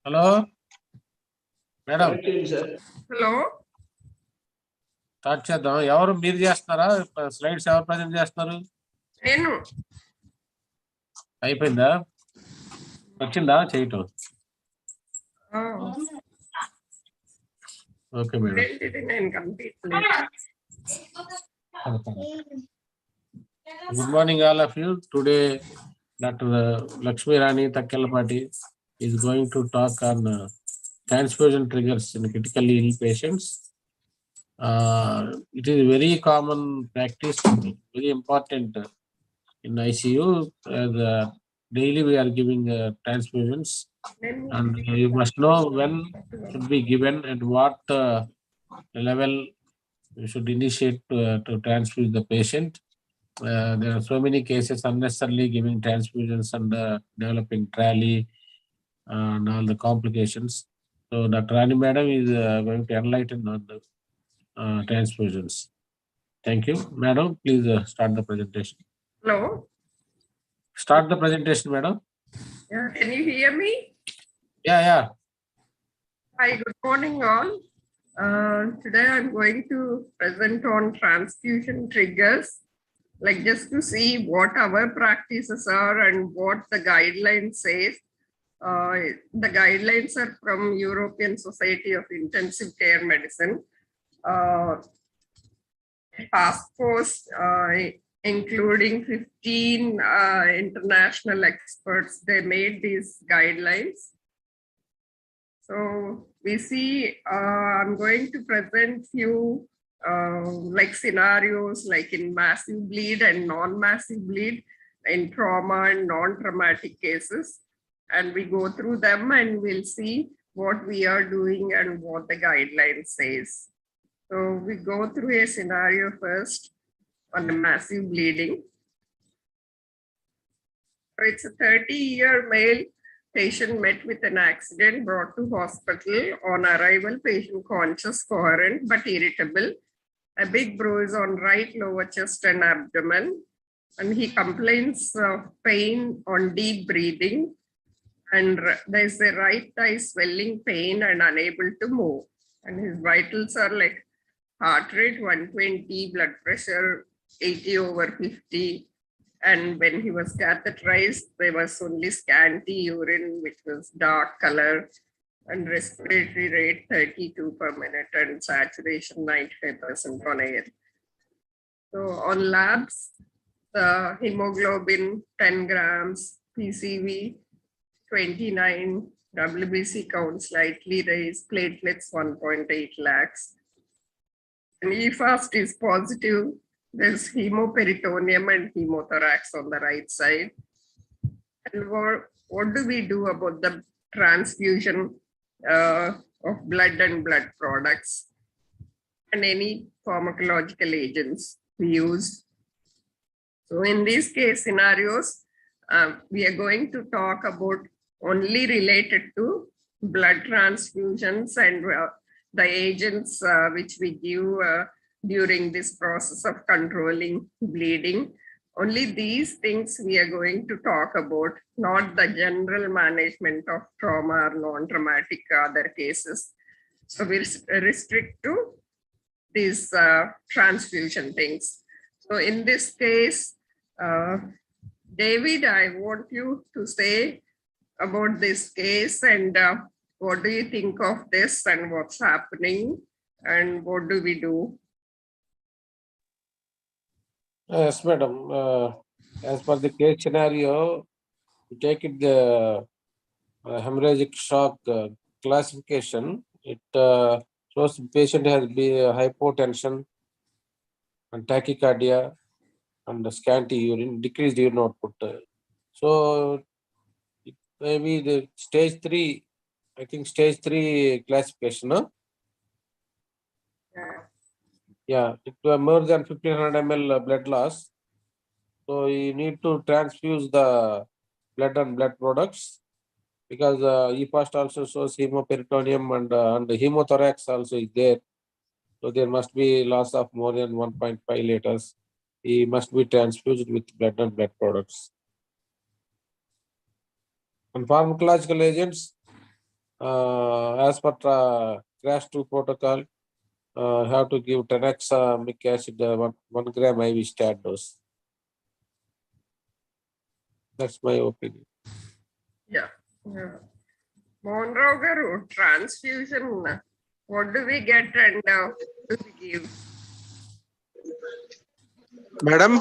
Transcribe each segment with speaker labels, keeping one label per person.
Speaker 1: Hello madam,
Speaker 2: hello,
Speaker 1: start చేద్దాం. ఎవరు మీరు చేస్తున్నారా? స్లైడ్స్ ఎవరు ప్రజెంట్ చేస్తున్నారు?
Speaker 2: నేను
Speaker 1: అయిపోయిందా? వచ్చిందా చేయటం? Okay madam.
Speaker 2: ఏంటిది నేను complete
Speaker 1: Good morning all of you. Today Dr. Lakshmi Rani Takkelapati is going to talk on transfusion triggers in critically ill patients. It is very common practice, very important in ICU. Daily we are giving transfusions, and you must know when should be given and what level you should initiate to transfuse the patient. There are so many cases unnecessarily giving transfusions and developing trally and all the complications. So Dr. Rani Madam is going to enlighten on the transfusions. Thank you. Madam, please start the presentation.
Speaker 2: Hello.
Speaker 1: Start the presentation, madam.
Speaker 2: Yeah, can you hear me?
Speaker 1: Yeah.
Speaker 2: Hi, good morning all. Today I'm going to present on transfusion triggers, like just to see what our practices are and what the guidelines says. The guidelines are from European Society of Intensive Care Medicine. Task force, including 15 international experts, they made these guidelines. So we see, I'm going to present few like scenarios like in massive bleed and non-massive bleed, in trauma and non-traumatic cases. And we go through them and we'll see what we are doing and what the guideline says. So we go through a scenario first on the massive bleeding. So it's a 30-year male patient met with an accident, brought to hospital. On arrival, patient conscious, coherent, but irritable. A big bruise on right lower chest and abdomen. And he complains of pain on deep breathing. And there's a right thigh swelling pain and unable to move. And his vitals are like heart rate 120, blood pressure 80/50. And when he was catheterized, there was only scanty urine, which was dark color, and respiratory rate 32 per minute and saturation 95% on air. So on labs, the hemoglobin 10 grams, PCV 29, WBC count slightly raised, platelets 1.8 lakhs. And EFAST is positive. There's hemoperitoneum and hemothorax on the right side. And what do we do about the transfusion of blood and blood products and any pharmacological agents we use? So in these case scenarios, we are going to talk about only related to blood transfusions and the agents which we give during this process of controlling bleeding. Only these things we are going to talk about, not the general management of trauma or non-traumatic other cases. So we'll restrict to these transfusion things. So in this case, David, I want you to say about this case and what do you think of this and what's happening and what do we do?
Speaker 1: Yes, madam. As per the case scenario, you take it the hemorrhagic shock classification. It shows the patient has hypotension and tachycardia and scanty urine, decreased urine output. So it may be the stage 3, I think stage 3 classification. Huh? Yeah, it was more than 1500 ml blood loss. So you need to transfuse the blood and blood products because EFAST also shows hemoperitoneum and hemothorax also is there. So there must be loss of more than 1.5 liters. He must be transfused with blood and blood products. And pharmacological agents, as per crash 2 protocol, have to give 10x mic acid 1 gram IV stat dose. That's my opinion.
Speaker 2: Yeah. Monroe garu, transfusion. What do we get and what do we give?
Speaker 3: Madam.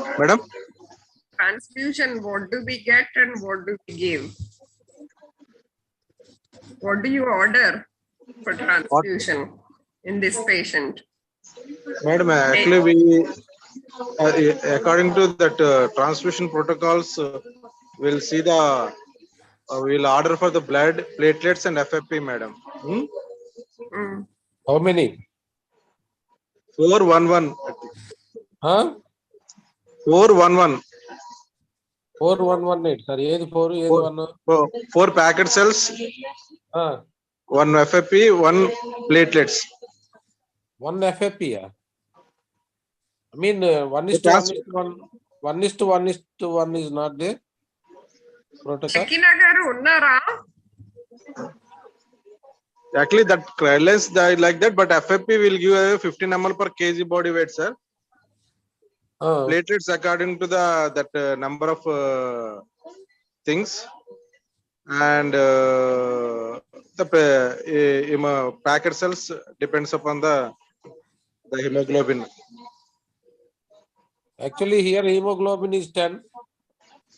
Speaker 2: Transfusion, what do we get and what do we give? What do you order for transfusion in this patient?
Speaker 3: Madam, actually we, according to that transfusion protocols, we'll see the, we'll order for the blood, platelets and FFP, madam.
Speaker 1: How many?
Speaker 3: 411.
Speaker 1: Huh?
Speaker 3: 411.
Speaker 1: 4118. Sir, ఏది 4 ఏది 1?
Speaker 3: 4 packet cells, 1 FFP, 1 platelets.
Speaker 1: 1 FFP. I mean, 1:1:1. 1:1:1 is not there. Protocol.
Speaker 2: Shakina garu unnara?
Speaker 3: Actually, that guidelines like that, but FFP will give 15 ml per kg body weight, sir. Platelets according to the that number of things, and the packet cells depends upon the hemoglobin.
Speaker 1: Actually, here hemoglobin is 10.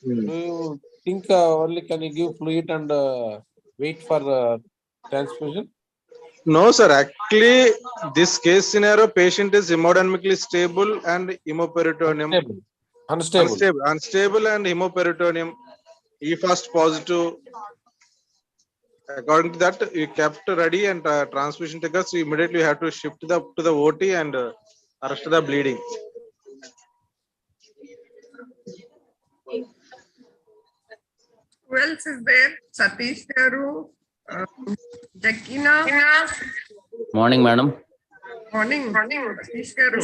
Speaker 1: Do you think only can you give fluid and wait for transfusion?
Speaker 3: No, sir. Actually, this case scenario, patient is hemodynamically stable and hemoperitoneum unstable and hemoperitoneum E-fast positive. According to that, you kept ready and transfusion takers, you immediately have to shift to the OT and arrest the bleeding.
Speaker 2: Who else is there? Satish garu, Jakina.
Speaker 4: Morning, madam.
Speaker 2: Morning. Satish garu.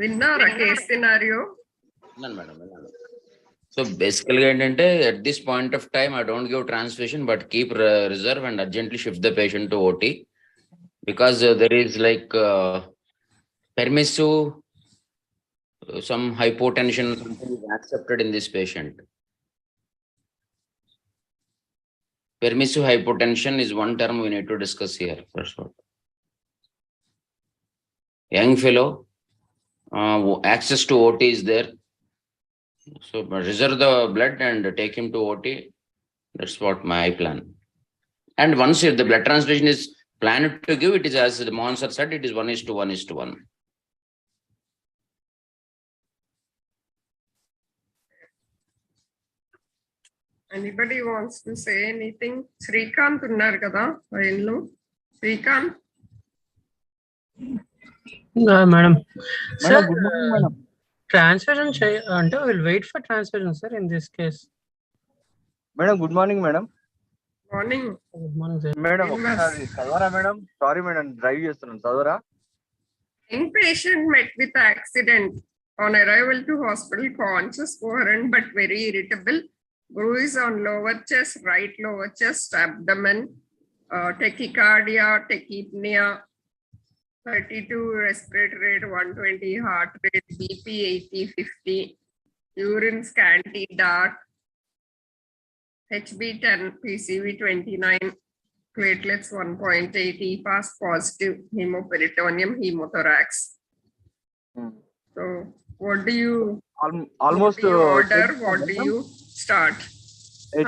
Speaker 2: Vinnara case scenario?
Speaker 4: None, madam. So basically, at this point of time, I don't give transfusion, but keep reserve and urgently shift the patient to OT because there is like permissive some hypotension something is accepted in this patient. Permissive hypotension is one term we need to discuss here. First one. Young fellow, access to OT is there. So reserve the blood and take him to OT. That's what my plan. And once if the blood transfusion is planned to give, it is as the Mohan said, it is 1:1:1.
Speaker 2: Anybody wants to say anything? Srikanth unnar kada line. Srikanth.
Speaker 5: Madam. Sir,
Speaker 6: good morning, madam.
Speaker 5: Transfusion until we'll wait for transfusion, sir, in this case.
Speaker 6: Madam, good morning, madam.
Speaker 2: Morning.
Speaker 5: Good morning, sir.
Speaker 6: Madam, Sadvara, madam. Sorry, madam. Drive చేస్తున్నాను Sadvara.
Speaker 2: Inpatient met with accident on arrival to hospital, conscious, coherent, but very irritable. Bruise on lower chest, right lower chest, abdomen, tachycardia, tachypnea, 32 respiratory rate, 120 heart rate, BP 80/50, urine scanty dark, HB 10, PCV 29, platelets 1.8, E-fast positive, hemoperitoneum, hemothorax. So what do you
Speaker 6: almost
Speaker 2: order? What do you start?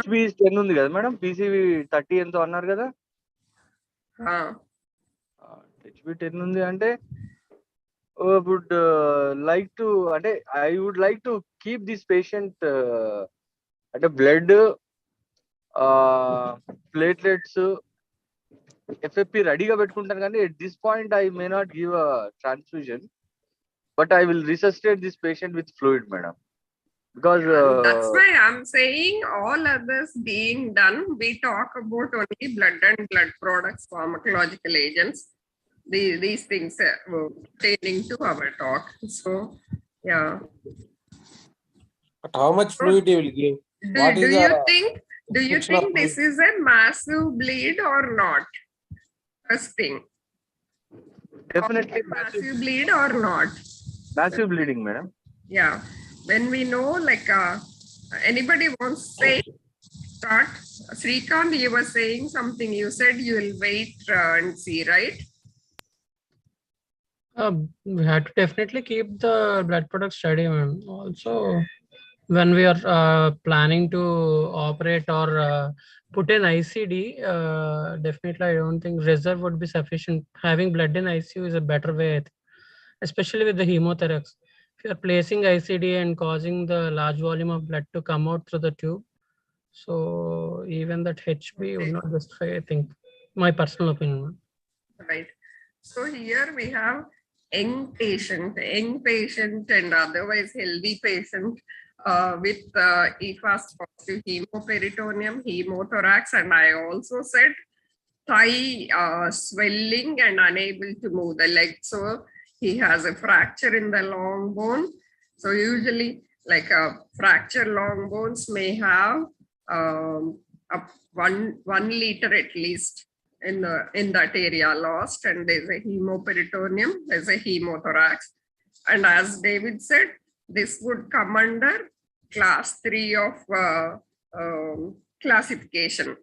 Speaker 6: HB is 10 ఉంది కదా madam, PCV 30 ఎంతో అన్నారు కదా. HB 10 ఉంది అంటే would like to అంటే I would like to keep this patient అంటే blood, platelets, FFP రెడీగా పెట్టుకుంటాను కానీ at this point I may not give a transfusion, but I will resuscitate this patient with fluid, madam. Because
Speaker 2: that's why I'm saying all others being done, we talk about only blood and blood products, pharmacological agents. These things are pertaining to our talk. So, yeah.
Speaker 1: But how much fluid you will give?
Speaker 2: Do you think Do you
Speaker 1: It's not
Speaker 2: think this is a massive bleed or not? First thing.
Speaker 6: Definitely
Speaker 2: Massive bleed or not?
Speaker 6: massive bleeding, madam.
Speaker 2: Yeah. When we know, like, anybody wants to say, start. Srikanth, you were saying something. You said you will wait and see, right?
Speaker 5: We have to definitely keep the blood product steady, ma'am. Also, when we are planning to operate or put in ICD, definitely I don't think reserve would be sufficient. Having blood in ICU is a better way, I think, especially with the hemothorax. If you are placing ICD and causing the large volume of blood to come out through the tube, so even that HB would not justify, I think, my personal opinion.
Speaker 2: Right. So here we have young patient and otherwise healthy patient with EFAS positive hemoperitoneum, hemothorax, and I also said thigh swelling and unable to move the leg. So he has a fracture in the long bone. So usually like a fracture long bones may have up 1 liter at least in that area lost, and there's a hemoperitoneum, there's a hemothorax. And as David said, this would come under class 3 of classification,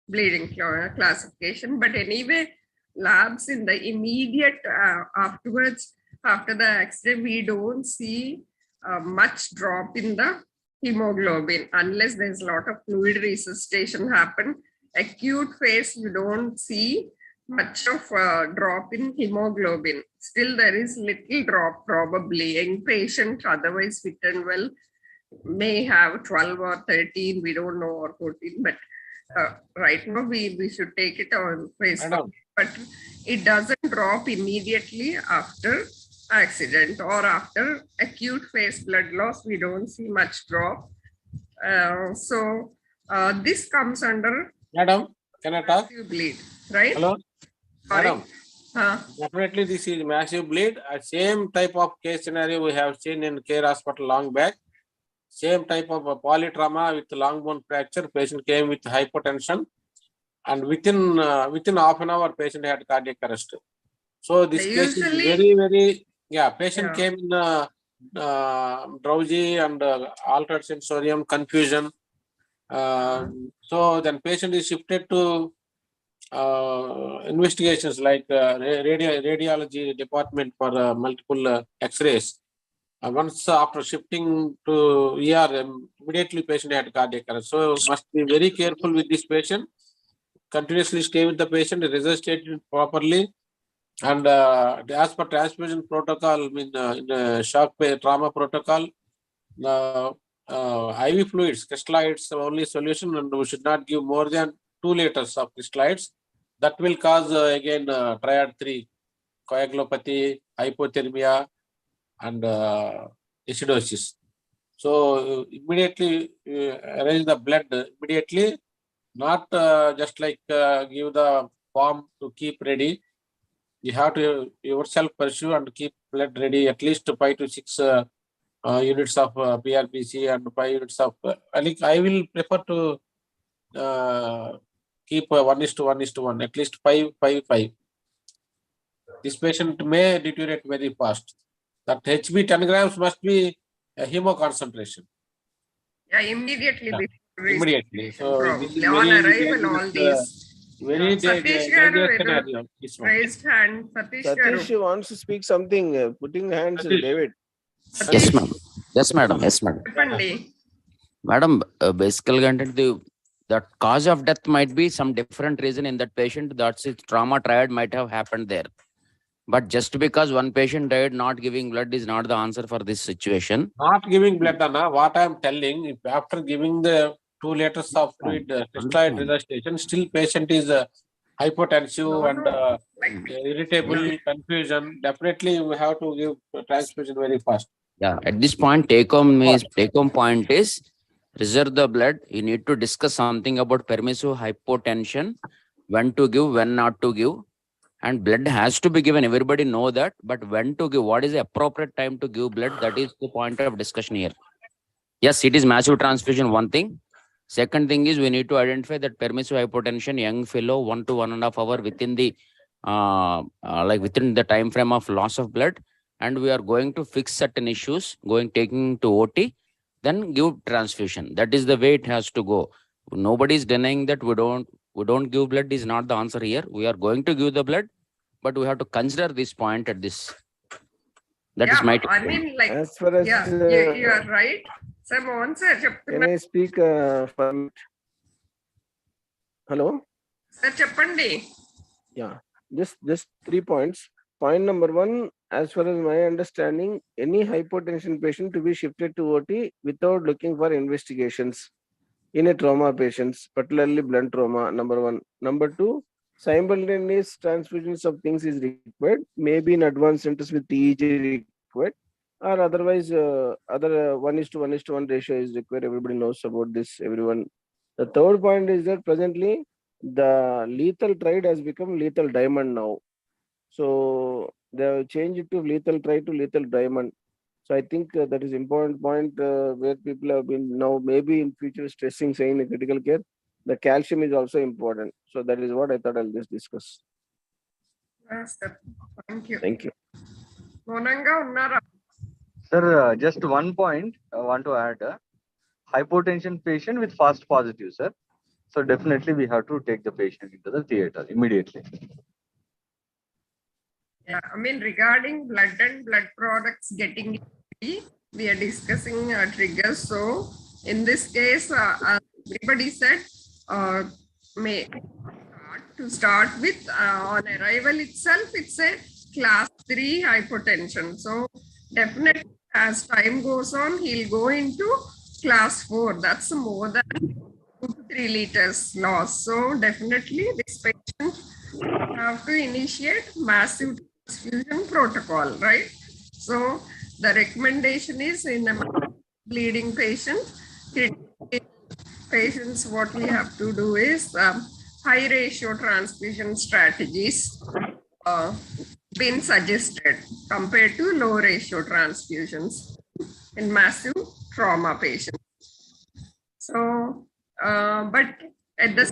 Speaker 2: bleeding classification. But anyway, labs in the immediate afterwards, after the accident, we don't see much drop in the hemoglobin unless there's a lot of fluid resuscitation happen. Acute phase, you don't see much of a drop in hemoglobin. Still, there is little drop probably. Young patient, otherwise fit and well, may have 12 or 13, we don't know, or 14, but right now we should take it on face. But it doesn't drop immediately after accident or after acute phase blood loss. We don't see much drop. So this comes under
Speaker 1: Madam, can I talk?
Speaker 2: massive bleed, right?
Speaker 1: Hello?
Speaker 2: Sorry.
Speaker 1: Madam, definitely this is massive bleed. Same type of case scenario we have seen in care hospital long back. Same type of polytrauma with long bone fracture. Patient came with hypotension, and within half an hour, patient had cardiac arrest. So this case is very patient came in drowsy and altered sensorium, confusion. So then patient is shifted to investigations like radiology department for multiple X-rays. Once after shifting to ER, immediately patient had cardiac arrest. So must be very careful with this patient. Continuously stay with the patient, resuscitate it properly, and as per transfusion protocol, in shock trauma protocol, IV fluids, crystalloids are only solution, and we should not give more than 2 liters of crystalloids. That will cause again triad 3, coagulopathy, hypothermia, and acidosis. So immediately arrange the blood immediately, not just like give the form to keep ready. You have to yourself pursue and keep blood ready, at least 5 to 6 units of PRPC and 5 units of. I will prefer to keep 1:1:1, at least 5:5:5. This patient may deteriorate very fast. That HB 10 grams must be a hemo concentration.
Speaker 2: Yeah, immediately.
Speaker 1: Yeah. Immediately. So this is
Speaker 2: on
Speaker 1: very,
Speaker 2: arrival, all these.
Speaker 1: very
Speaker 2: Satish
Speaker 1: dangerous scenario.
Speaker 2: Raised hand, Satish
Speaker 7: Satish wants to speak something. Putting hands,
Speaker 1: Satish.
Speaker 7: David.
Speaker 4: Yes, ma'am. Yes, madam. Yes, madam. Madam, basically, the cause of death might be some different reason in that patient. That's it. Trauma triad might have happened there. But just because one patient died, not giving blood is not the answer for this situation.
Speaker 1: Not giving blood, Anna. What I am telling, if after giving the 2 liters of fluid, crystalloid resuscitation, still patient is hypotensive and irritable, confusion. Definitely, we have to give transfusion very fast.
Speaker 4: Yeah. At this point, take home point is reserve the blood. You need to discuss something about permissive hypotension, when to give, when not to give. And blood has to be given. Everybody know that. But when to give, what is the appropriate time to give blood? That is the point of discussion here. Yes, it is massive transfusion, one thing. Second thing is we need to identify that permissive hypotension, young fellow, 1 to 1.5 hour within the within the time frame of loss of blood, and we are going to fix certain issues, taking to OT, then give transfusion. That is the way it has to go. Nobody is denying that we don't give blood is not the answer here. We are going to give the blood, but we have to consider this point at this. That is my.
Speaker 2: I mean, like,
Speaker 7: As far as
Speaker 2: you are right. Sir, Mohan sir,
Speaker 7: can I speak for a minute? Hello?
Speaker 2: Sir, Chappandi.
Speaker 7: Yeah, just 3 points. Point number 1, as far as my understanding, any hypertension patient to be shifted to OT without looking for investigations in a trauma patients, particularly blunt trauma, number 1. Number 2, simultaneous transfusions of things is required, maybe in advanced centers with EEG required, or otherwise other 1:1:1 ratio is required. Everybody knows about this, everyone. The third point is that presently the lethal tride has become lethal diamond now. So they have changed it to lethal tride to lethal diamond. So I think that is important point where people have been now maybe in future stressing saying in critical care, the calcium is also important. So that is what I thought I'll just discuss.
Speaker 2: Yes, sir. Thank you.
Speaker 7: Thank you.
Speaker 2: Monanga unnara.
Speaker 6: Sir, just one point I want to add. Hypotension patient with fast positive, sir. So definitely we have to take the patient into the theater immediately.
Speaker 2: Yeah, I mean, regarding blood and blood products getting, we are discussing triggers. So in this case, everybody said may start with on arrival itself, it's a class 3 hypertension. So definitely as time goes on, he'll go into class 4. That's more than 2 to 3 liters loss. So definitely this patient have to initiate massive transfusion protocol, right? So the recommendation is in a bleeding patient, patients, what we have to do is high ratio transfusion strategies been suggested compared to low ratio transfusions in massive trauma patients. So, but at the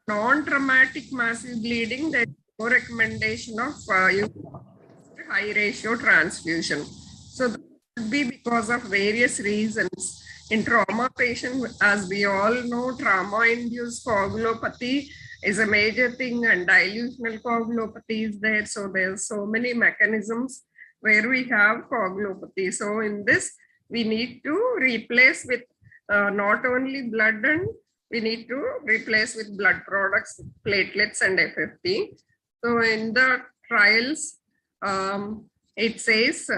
Speaker 2: non-traumatic massive bleeding, there is no recommendation of high ratio transfusion. So that could be because of various reasons. In trauma patient, as we all know, trauma-induced coagulopathy is a major thing, and dilutional coagulopathy is there. So there's so many mechanisms where we have coagulopathy. So in this, we need to replace with not only blood, and we need to replace with blood products, platelets and FFP. So in the trials, it says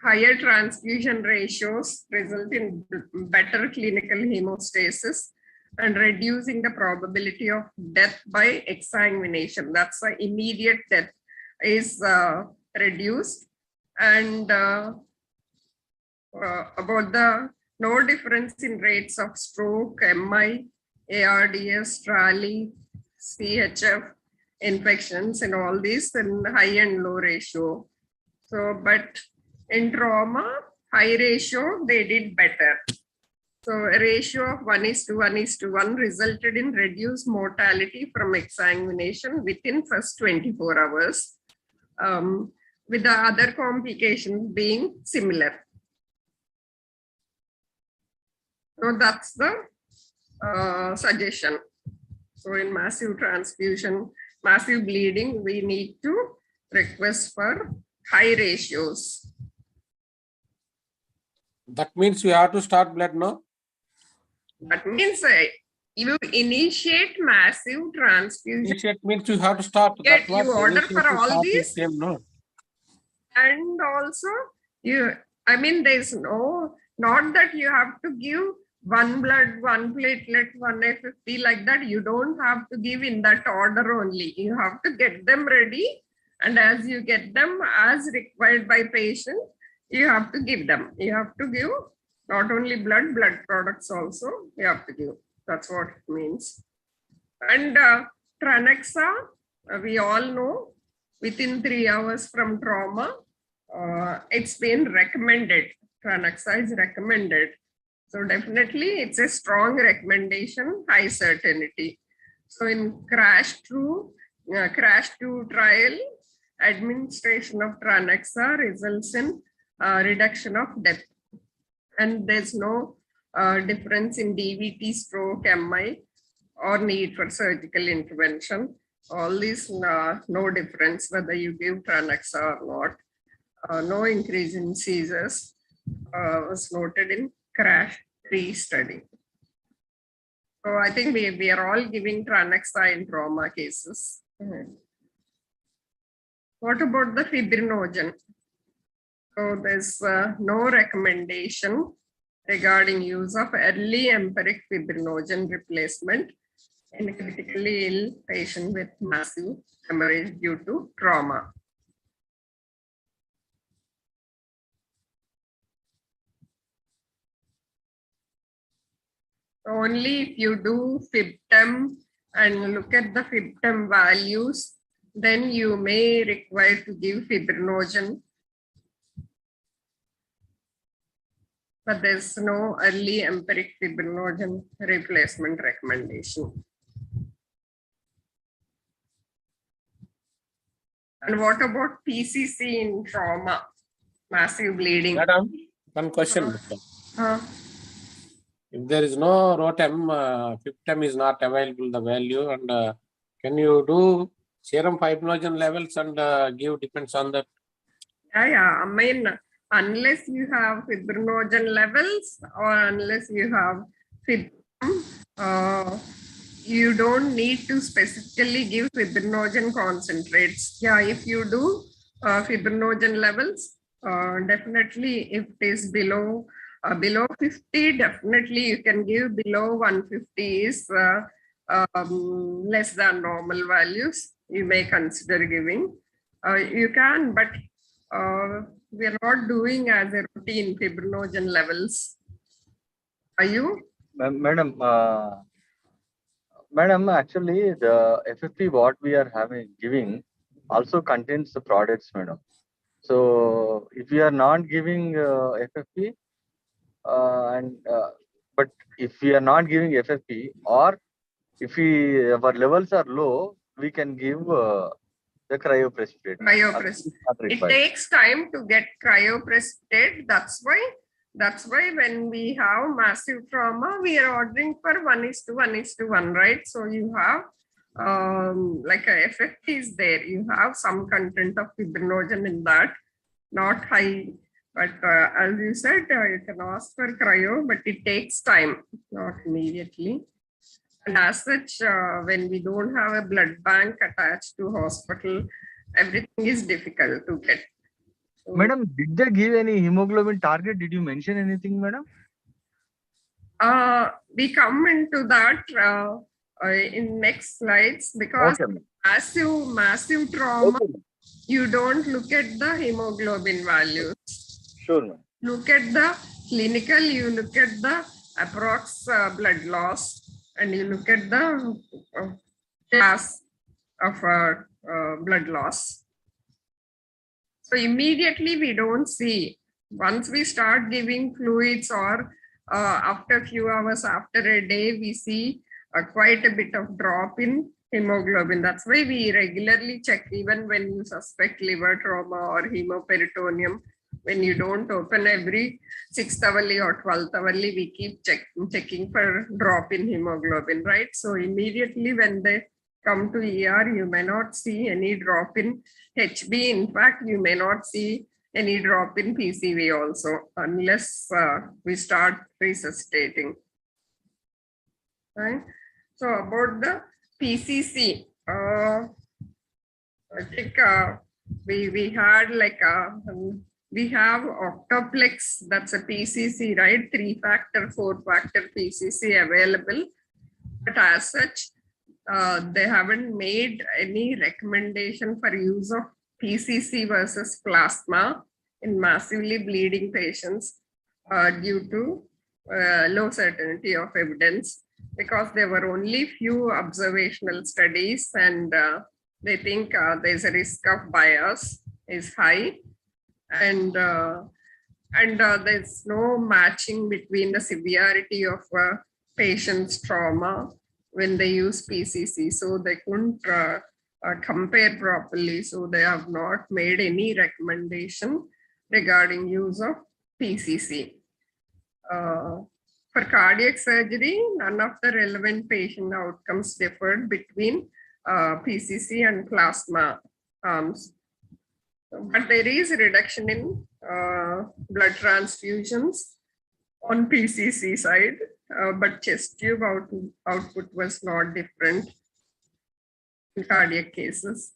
Speaker 2: higher transfusion ratios result in better clinical hemostasis and reducing the probability of death by exsanguination. That's why immediate death is reduced. And about the no difference in rates of stroke, MI, ARDS, TRALI, CHF, infections and all these in high and low ratio. So, but in trauma, high ratio, they did better. So a ratio of 1:1:1 resulted in reduced mortality from exsanguination within first 24 hours, with the other complications being similar. So that's the suggestion. So in massive transfusion, massive bleeding, we need to request for high ratios.
Speaker 1: That means we have to start blood now.
Speaker 2: That means you initiate massive transfusion.
Speaker 1: Initiate means you have to stop.
Speaker 2: Yet you order for all these.
Speaker 1: No.
Speaker 2: And also, I mean, there's not that you have to give one blood, one platelet, one FFP like that. You don't have to give in that order only. You have to get them ready. And as you get them as required by patient, you have to give them. You have to give not only blood products also, you have to give. That's what it means. And Tranexa, we all know, within 3 hours from trauma, it's been recommended. Tranexa is recommended. So definitely it's a strong recommendation, high certainty. So in crash 2 trial, administration of Tranexa results in reduction of depth. And there's no difference in DVT, stroke, MI, or need for surgical intervention. All these, no difference whether you give Tranexa or not. No increase in seizures was noted in crash 3 study. So I think we are all giving Tranexa in trauma cases. What about the fibrinogen? So there's no recommendation regarding use of early empiric fibrinogen replacement in a critically ill patient with massive hemorrhage due to trauma. Only if you do FibTem and look at the FibTem values, then you may require to give fibrinogen. But there's no early empiric fibrinogen replacement recommendation. And what about PCC in trauma? Massive bleeding.
Speaker 1: Madam, one question.
Speaker 2: Uh,
Speaker 1: If there is no ROTEM, FibTem is not available, the value, and can you do serum fibrinogen levels and give depends on that?
Speaker 2: yeah, I mean, unless you have fibrinogen levels or unless you have FibTem, you don't need to specifically give fibrinogen concentrates. Yeah, if you do fibrinogen levels, definitely if it is below 50, definitely you can give. Below 150 is less than normal values. You may consider giving. You can, but we are not doing as a routine fibrinogen levels. Are you?
Speaker 6: Madam, madam, actually the FFP what we are giving also contains the products, madam. So if we are not giving FFP, but if we are not giving FFP, or if our levels are low, we can give the cryoprecipitate.
Speaker 2: It takes time to get cryoprecipitate. That's why when we have massive trauma, we are ordering for 1:1:1, right? So you have like a FFP is there. You have some content of fibrinogen in that, not high. But as you said, you can ask for cryo, but it takes time, not immediately. And as such, when we don't have a blood bank attached to hospital, everything is difficult to get. So,
Speaker 6: madam, did they give any hemoglobin target? Did you mention anything, madam?
Speaker 2: We come into that in next slides, because
Speaker 6: okay,
Speaker 2: massive trauma, you don't look at the hemoglobin values.
Speaker 6: Sure, ma'am.
Speaker 2: Look at the clinical, you look at the approx blood loss, and you look at the class of blood loss. So immediately we don't see. Once we start giving fluids, or after a few hours, after a day, we see quite a bit of drop in hemoglobin. That's why we regularly check, even when you suspect liver trauma or hemoperitoneum. When you don't open every 6th hourly or 12th hourly, we keep checking for drop in hemoglobin, right? So immediately when they come to ER, you may not see any drop in HB. In fact, you may not see any drop in PCV also, unless we start resuscitating. Right? So about the PCC, I think we had like we have octoplex, that's a PCC, right? 3-factor, 4-factor PCC available. But as such, they haven't made any recommendation for use of PCC versus plasma in massively bleeding patients due to low certainty of evidence, because there were only few observational studies, and they think there's a risk of bias is high. And And there's no matching between the severity of patient's trauma when they use PCC. So they couldn't compare properly. So they have not made any recommendation regarding use of PCC. For cardiac surgery, none of the relevant patient outcomes differed between PCC and plasma arms. But there is a reduction in blood transfusions on PCC side, but chest tube output was not different in cardiac cases.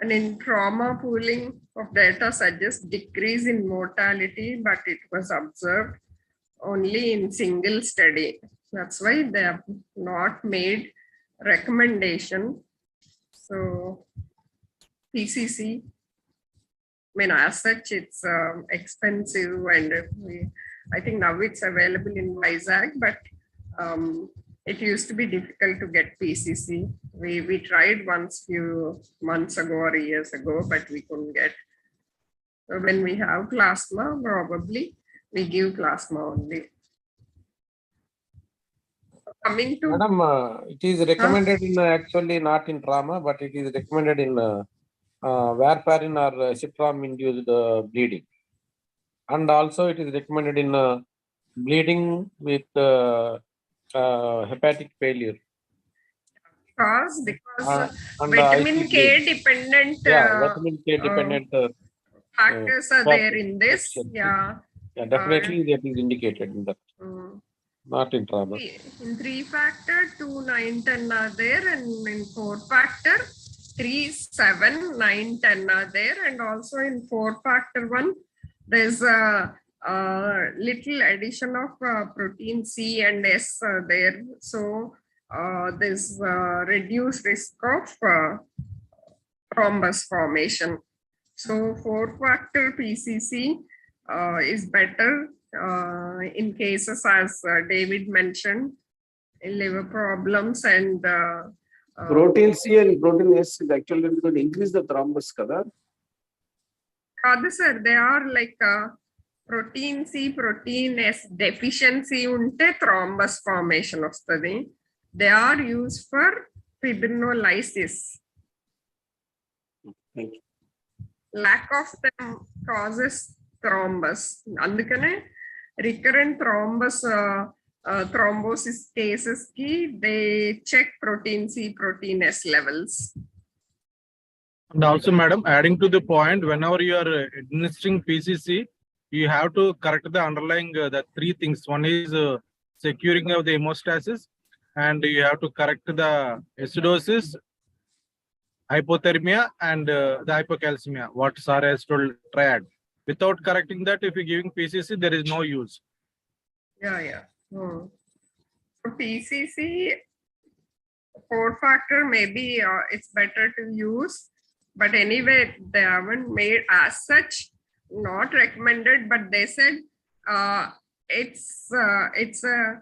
Speaker 2: And in trauma, pooling of data suggests decrease in mortality, but it was observed only in single study. That's why they have not made recommendation. So PCC, I mean, as such, it's expensive, and I think now it's available in Vizag, but it used to be difficult to get PCC. We tried once few months ago or years ago, but we couldn't get. So when we have plasma, probably we give plasma only. Coming to
Speaker 1: Madam, it is recommended in actually not in trauma, but it is recommended in warfarin or citram induced bleeding, and also it is recommended in bleeding with hepatic failure.
Speaker 2: because
Speaker 1: And
Speaker 2: vitamin
Speaker 1: IC
Speaker 2: K
Speaker 1: bleed.
Speaker 2: dependent
Speaker 1: Vitamin K dependent
Speaker 2: factors are there
Speaker 1: factors.
Speaker 2: in this. Yeah.
Speaker 1: Definitely that is indicated in that, not in trauma.
Speaker 2: In 3-factor, 2, 9, 10 are there, and in 4-factor, 3, 7, 9, 10 are there, and also in 4-factor one, there's a little addition of protein C and S there. So there's reduced risk of thrombus formation. So 4-factor PCC is better in cases as David mentioned, in liver problems and
Speaker 7: protein C and protein S is actually going to increase the thrombus, kada?
Speaker 2: sir, they are like protein C, protein S deficiency unte thrombus formation vastadi. They are used for fibrinolysis.
Speaker 7: Thank you.
Speaker 2: Lack of them causes thrombus. Andukane recurrent thrombus thrombosis cases ki they check protein C, protein S levels.
Speaker 8: And also, madam, adding to the point, whenever you are administering PCC, you have to correct the underlying the three things. One is securing of the hemostasis, and you have to correct the acidosis, hypothermia, and the hypocalcemia, what Sir has told, triad. Without correcting that, if you're giving PCC, there is no use.
Speaker 2: Yeah. For PCC, 4-factor, maybe it's better to use. But anyway, they haven't made as such, not recommended, but they said it's a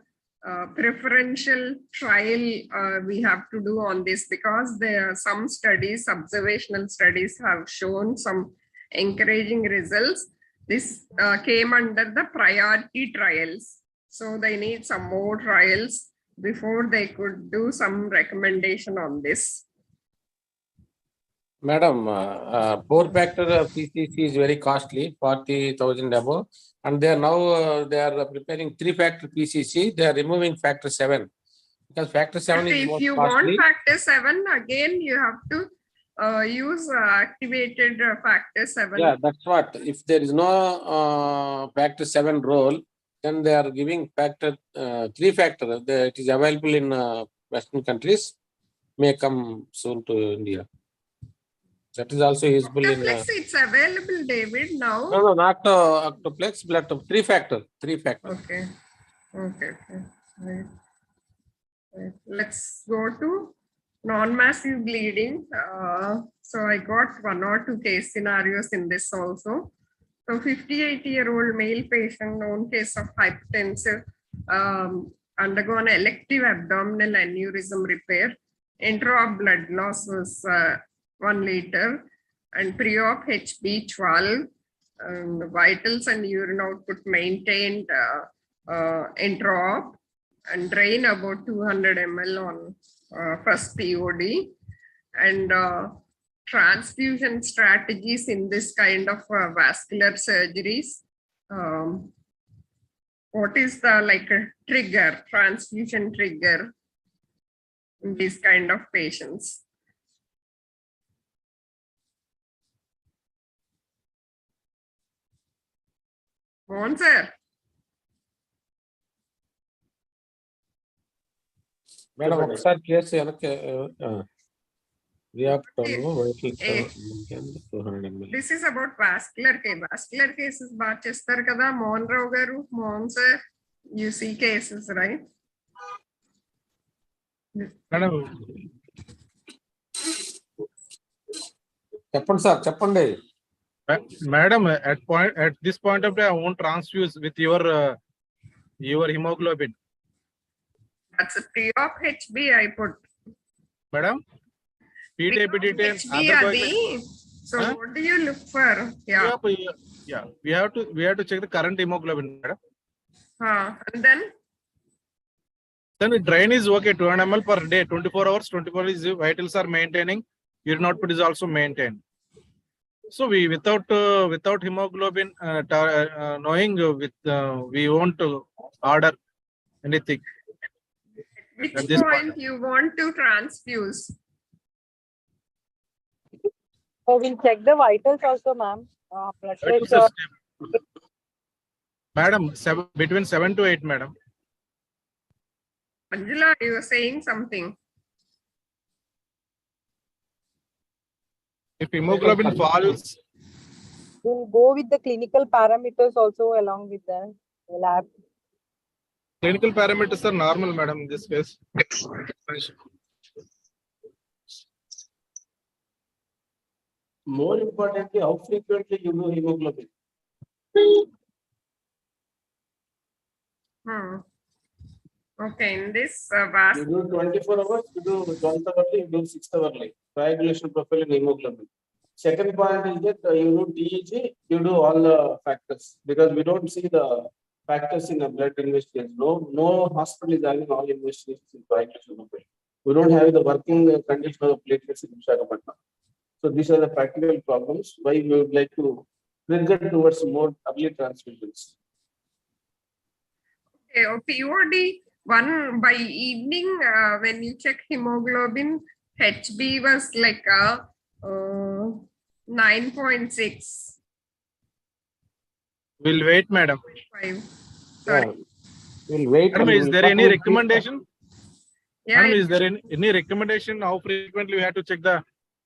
Speaker 2: preferential trial we have to do on this, because there are some studies, observational studies have shown some encouraging results. This came under the priority trials. So they need some more trials before they could do some recommendation on this.
Speaker 1: Madam, 4-factor PCC is very costly, 40,000 above, and they are now they are preparing 3-factor PCC. They are removing factor 7 because factor 7
Speaker 2: But
Speaker 1: is
Speaker 2: if
Speaker 1: more
Speaker 2: you
Speaker 1: costly.
Speaker 2: want factor 7, again you have to use activated factor 7.
Speaker 1: Yeah, that's what. If there is no factor 7 role, then they are giving factor 3-factor. It is available in Western countries. May come soon to India. That is also usable in.
Speaker 2: Octoplex, it's available, David, now.
Speaker 1: No, not octoplex, but 3-factor. 3-factor.
Speaker 2: Okay. Right. Let's go to non-massive bleeding. So I got 1 or 2 case scenarios in this also. So 58-year-old male patient, known case of hypertensive, undergone elective abdominal aneurysm repair. Intra-op blood loss was 1 liter and pre-op HB12. vitals and urine output maintained intra-op, and drain about 200 ml on first POD, and transfusion strategies in this kind of vascular surgeries. What is the trigger, transfusion trigger in these kind of patients? Mohan sir.
Speaker 1: Madam ఒకసారి case వెనక్కి
Speaker 2: This is about vascular case. Vascular cases బాగా చేస్తారు కదా మోహన్ రావు గారు. Mohan sir, you see cases, right?
Speaker 1: చెప్పండి sir, చెప్పండి.
Speaker 8: Madam, at this point of time, I won't transfuse with your hemoglobin.
Speaker 2: That's a pre-op HB I put.
Speaker 8: Madam, PTPDT.
Speaker 2: So what do you look for?
Speaker 8: Yeah, we have to check the current hemoglobin, madam.
Speaker 2: And then
Speaker 8: the drain is okay, 200 ml per day, 24 hours, 24 is vitals are maintaining, urine output is also maintained. So we without hemoglobin knowing we won't order anything.
Speaker 2: Which point you want to transfuse?
Speaker 9: We'll check the vitals also, ma'am. Blood pressure.
Speaker 8: Madam, between 7 to 8, madam.
Speaker 2: Angela, you were saying something.
Speaker 8: If hemoglobin falls,
Speaker 9: We'll go with the clinical parameters also along with the lab.
Speaker 8: clinical parameters are normal, madam, in this case.
Speaker 7: More importantly, how frequently you do hemoglobin?
Speaker 2: Okay, in this
Speaker 7: You do 24 hours, you do 12 hourly, you do 6 hourly. Coagulation profile in hemoglobin. Second point is that you do TEG, you do all the factors, because we don't see the factors in the blood investigation. No hospital is having all investigations in coagulation profile. We don't have the working condition of the platelets in Visakhapatnam. So these are the practical problems why we would like to trigger towards more early transfusions.
Speaker 2: Okay, POD 1 by evening, when you check hemoglobin, HB was like 9.6.
Speaker 8: We'll wait, madam.
Speaker 2: 5.
Speaker 7: Yeah. We'll wait.
Speaker 8: Madam, is there any recommendation?
Speaker 2: Yeah,
Speaker 8: Madam, is there any recommendation how frequently we have to check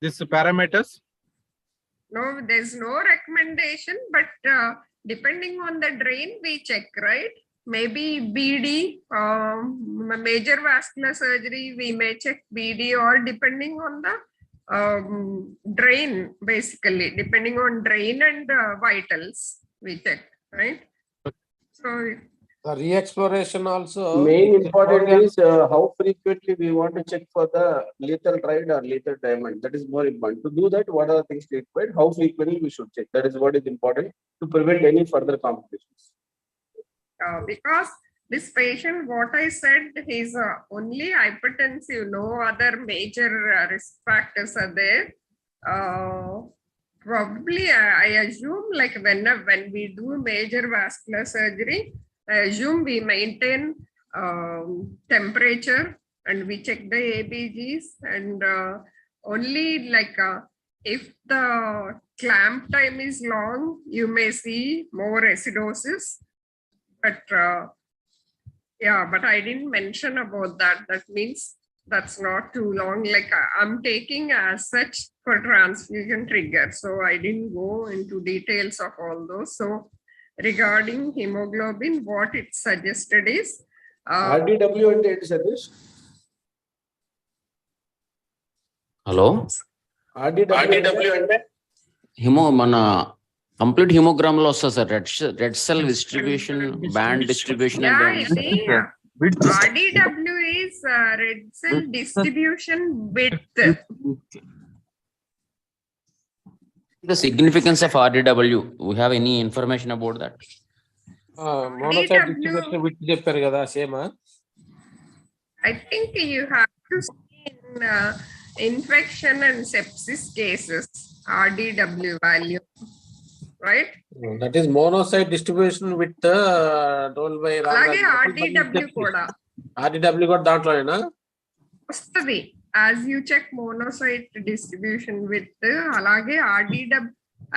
Speaker 8: these parameters?
Speaker 2: no, there's no recommendation, but depending on the drain, we check, right? Maybe BD, major vascular surgery, we may check BD, or depending on the drain, basically, depending on drain and vitals, we check, right? So
Speaker 1: The re-exploration also.
Speaker 7: Main important is how frequently we want to check for the lethal ride or lethal diamond. That is more important. To do that, what are the things required? How frequently we should check? That is what is important to prevent any further complications.
Speaker 2: because this patient, what I said, he's only hypertensive, no other major risk factors are there. Probably I assume like when we do major vascular surgery, I assume we maintain temperature and we check the ABGs, and only like if the clamp time is long, you may see more acidosis. But yeah, but I didn't mention about that. That means that's not too long. Like I'm taking as such for transfusion trigger. So I didn't go into details of all those. So regarding hemoglobin, what it suggested is
Speaker 7: RDW and it Satish.
Speaker 4: Hello?
Speaker 7: RDW and
Speaker 4: మన complete haemogram లో వస్తుంది sir. Red cell distribution, band distribution.
Speaker 2: RDW is red cell distribution width.
Speaker 4: The significance of RDW, we have any information about that?
Speaker 1: Monocyte distribution which చెప్పారు కదా same
Speaker 2: I think you have to see in infection and sepsis cases, RDW value, right?
Speaker 1: That is monocyte distribution with told by
Speaker 2: అలాగే RDW కూడా
Speaker 1: RDW కూడా దాంట్లోనేనా
Speaker 2: వస్తుంది. As you check monocyte distribution with అలాగే RDW.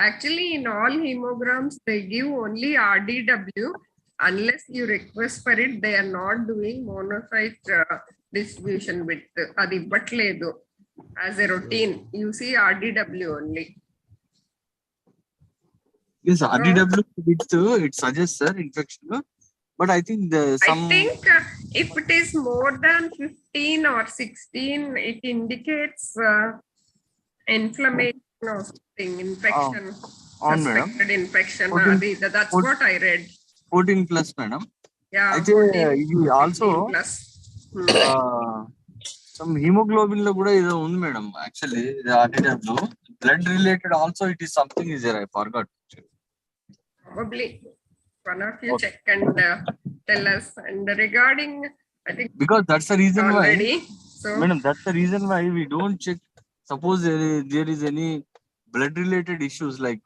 Speaker 2: Actually, in all hemograms, they give only RDW. Unless you request for it, they are not doing monocyte distribution with adi iవ్వట్లేదు as a routine. You see RDW only.
Speaker 6: Yes, RDW with it suggests sir infection, but I think
Speaker 2: I think if it is more than 15 or 16, it indicates inflammation or something, infection, suspected infection.
Speaker 6: 14,
Speaker 2: that's what I read.
Speaker 6: 14 plus, madam.
Speaker 2: Yeah.
Speaker 6: I think also
Speaker 2: plus.
Speaker 6: Some hemoglobin lo kuda ido undi madam. Actually, the RDW blood related also it is something is there. I forgot.
Speaker 2: Probably one of you check and tell us. And regarding, I think
Speaker 6: because that's the reason
Speaker 2: already,
Speaker 6: why.
Speaker 2: So,
Speaker 6: madam, that's the reason why we don't check. Suppose there is any blood related issues like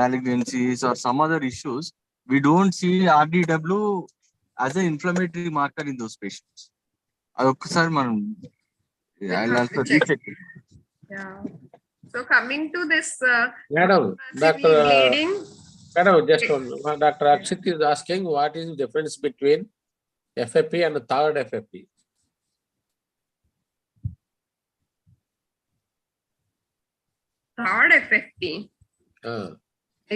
Speaker 6: malignancies or some other issues, we don't see RDW as an inflammatory marker in those patients. I'll also recheck it.
Speaker 2: Yeah. So coming to this
Speaker 1: Madam,
Speaker 2: bleeding.
Speaker 1: Madam, just one. Dr. Akshit is asking what is the difference between FFP and third FFP?
Speaker 2: Third FFP.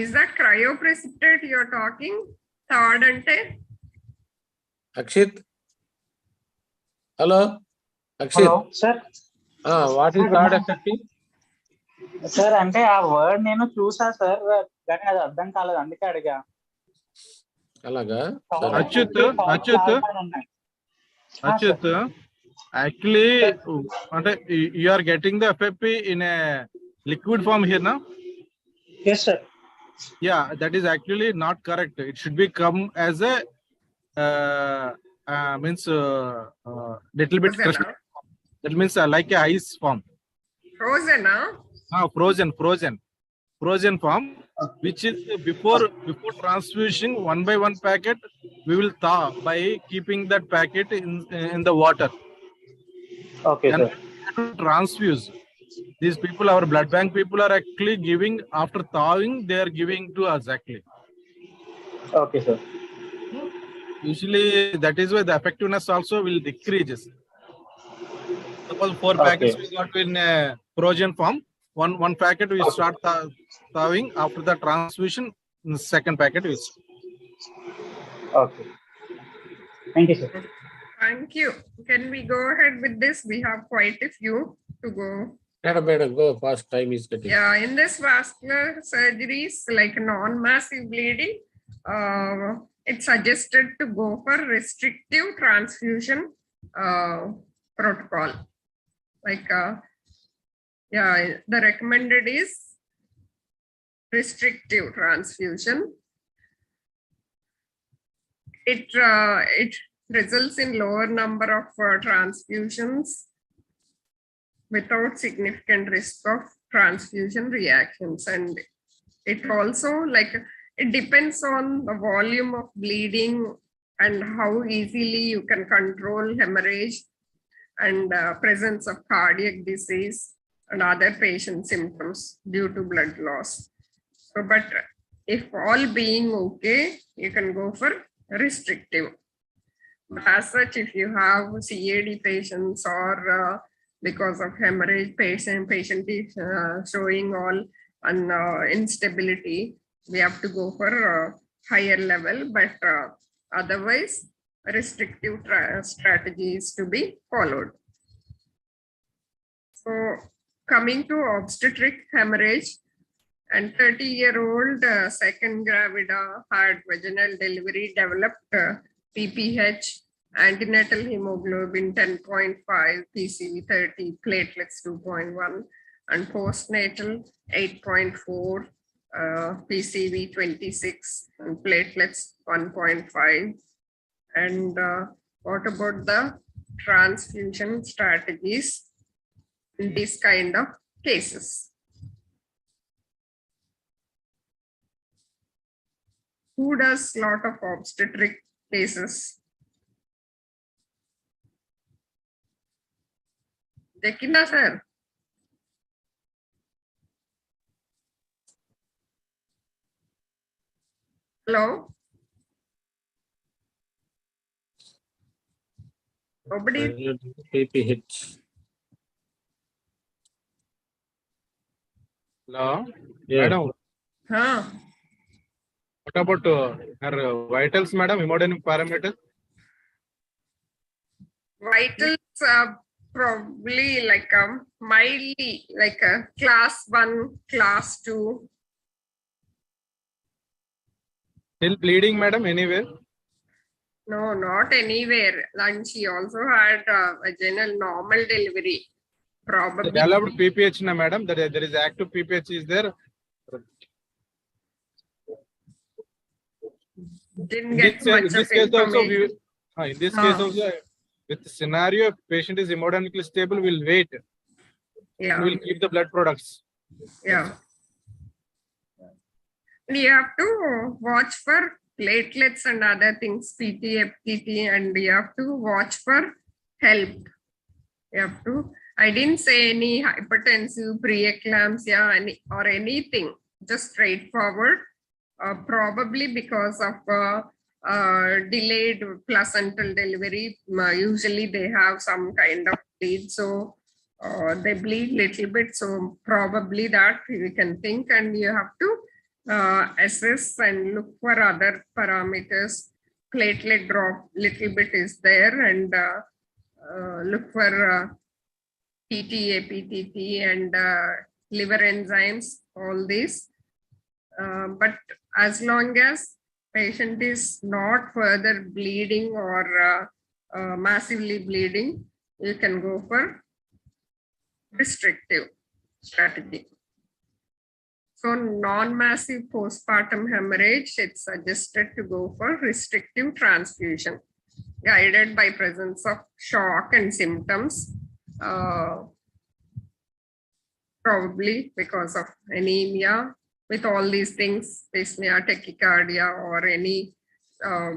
Speaker 2: Is that cryoprecipitate you're talking? Third ante?
Speaker 1: Akshit? Hello? Akshit?
Speaker 10: Hello, sir.
Speaker 1: What is third FFP?
Speaker 10: Sir, అంటే ఆ word నేను చూసా sir కానీ అది అర్థం కాలేదు అందుకే అడిగా.
Speaker 1: అలాగా
Speaker 8: అచ్యుత్ actually అంటే you are getting the FFP in a liquid form here now?
Speaker 10: Yes sir.
Speaker 8: Yeah, that is actually not correct. It should be come as a little bit crushed. That means like a ice form.
Speaker 2: Frozen,
Speaker 8: frozen form, which is before transfusion 1 by 1 packet we will thaw by keeping that packet in the water.
Speaker 10: Okay,
Speaker 8: and
Speaker 10: sir.
Speaker 8: Transfuse these people, our blood bank people are actually giving after thawing, they are giving to us actually.
Speaker 10: Okay sir.
Speaker 8: Usually that is why the effectiveness also will decrease. Suppose 4 packets we got in frozen form, one packet we start thawing. After the transfusion, the second packet we start.
Speaker 10: Okay. Thank you, sir.
Speaker 2: Thank you. Can we go ahead with this? We have quite a few to go.
Speaker 1: Madam, go fast. Time is getting.
Speaker 2: Yeah, in this vascular surgeries like non-massive bleeding, it's suggested to go for restrictive transfusion protocol. Like, the recommended is restrictive transfusion. It results in lower number of transfusions without significant risk of transfusion reactions. And it also it depends on the volume of bleeding and how easily you can control hemorrhage and presence of cardiac disease and other patient symptoms due to blood loss. So, but if all being okay, you can go for restrictive. But as such, if you have CAD patients or because of hemorrhage patient is showing all instability, we have to go for a higher level, but otherwise restrictive strategies to be followed. So coming to obstetric hemorrhage, and 30-year-old second gravida had vaginal delivery, developed PPH, antenatal hemoglobin 10.5, PCV 30, platelets 2.1, and postnatal 8.4, PCV 26, and platelets 1.5. And what about the transfusion strategies in these kind of cases? Who does lot of obstetric cases? Dekina sir. Hello? Nobody?
Speaker 1: PP hits.
Speaker 8: Hello,
Speaker 1: Yeah.
Speaker 8: madam.
Speaker 2: Huh?
Speaker 8: What about her vitals, madam? Hemodynamic parameters.
Speaker 2: Vitals probably like mildly like a class 1, class 2.
Speaker 8: Still bleeding, madam, anywhere?
Speaker 2: No, not anywhere. And she also had vaginal normal delivery. Probably
Speaker 8: Developed PPH, na madam. There is active PPH is there.
Speaker 2: didn't get much
Speaker 8: In this
Speaker 2: of
Speaker 8: case also,
Speaker 2: information.
Speaker 8: in this case also, with the scenario, patient is hemodynamically stable, we'll wait.
Speaker 2: Yeah.
Speaker 8: We'll keep the blood products.
Speaker 2: Yeah. And you have to watch for platelets and other things, PT, FTT, and you have to watch for help. You have to. I didn't say any hypertensive, preeclampsia, or anything. Just straightforward. Probably because of delayed placental delivery. Usually they have some kind of bleed, so they bleed little bit. So probably that we can think, and you have to assess and look for other parameters. Platelet drop little bit is there, and look for PTA, PTT, and liver enzymes, all these. But as long as patient is not further bleeding or massively bleeding, you can go for restrictive strategy. So non-massive postpartum hemorrhage, it's suggested to go for restrictive transfusion, guided by presence of shock and symptoms, probably because of anemia. With all these things, dyspnea, tachycardia, or any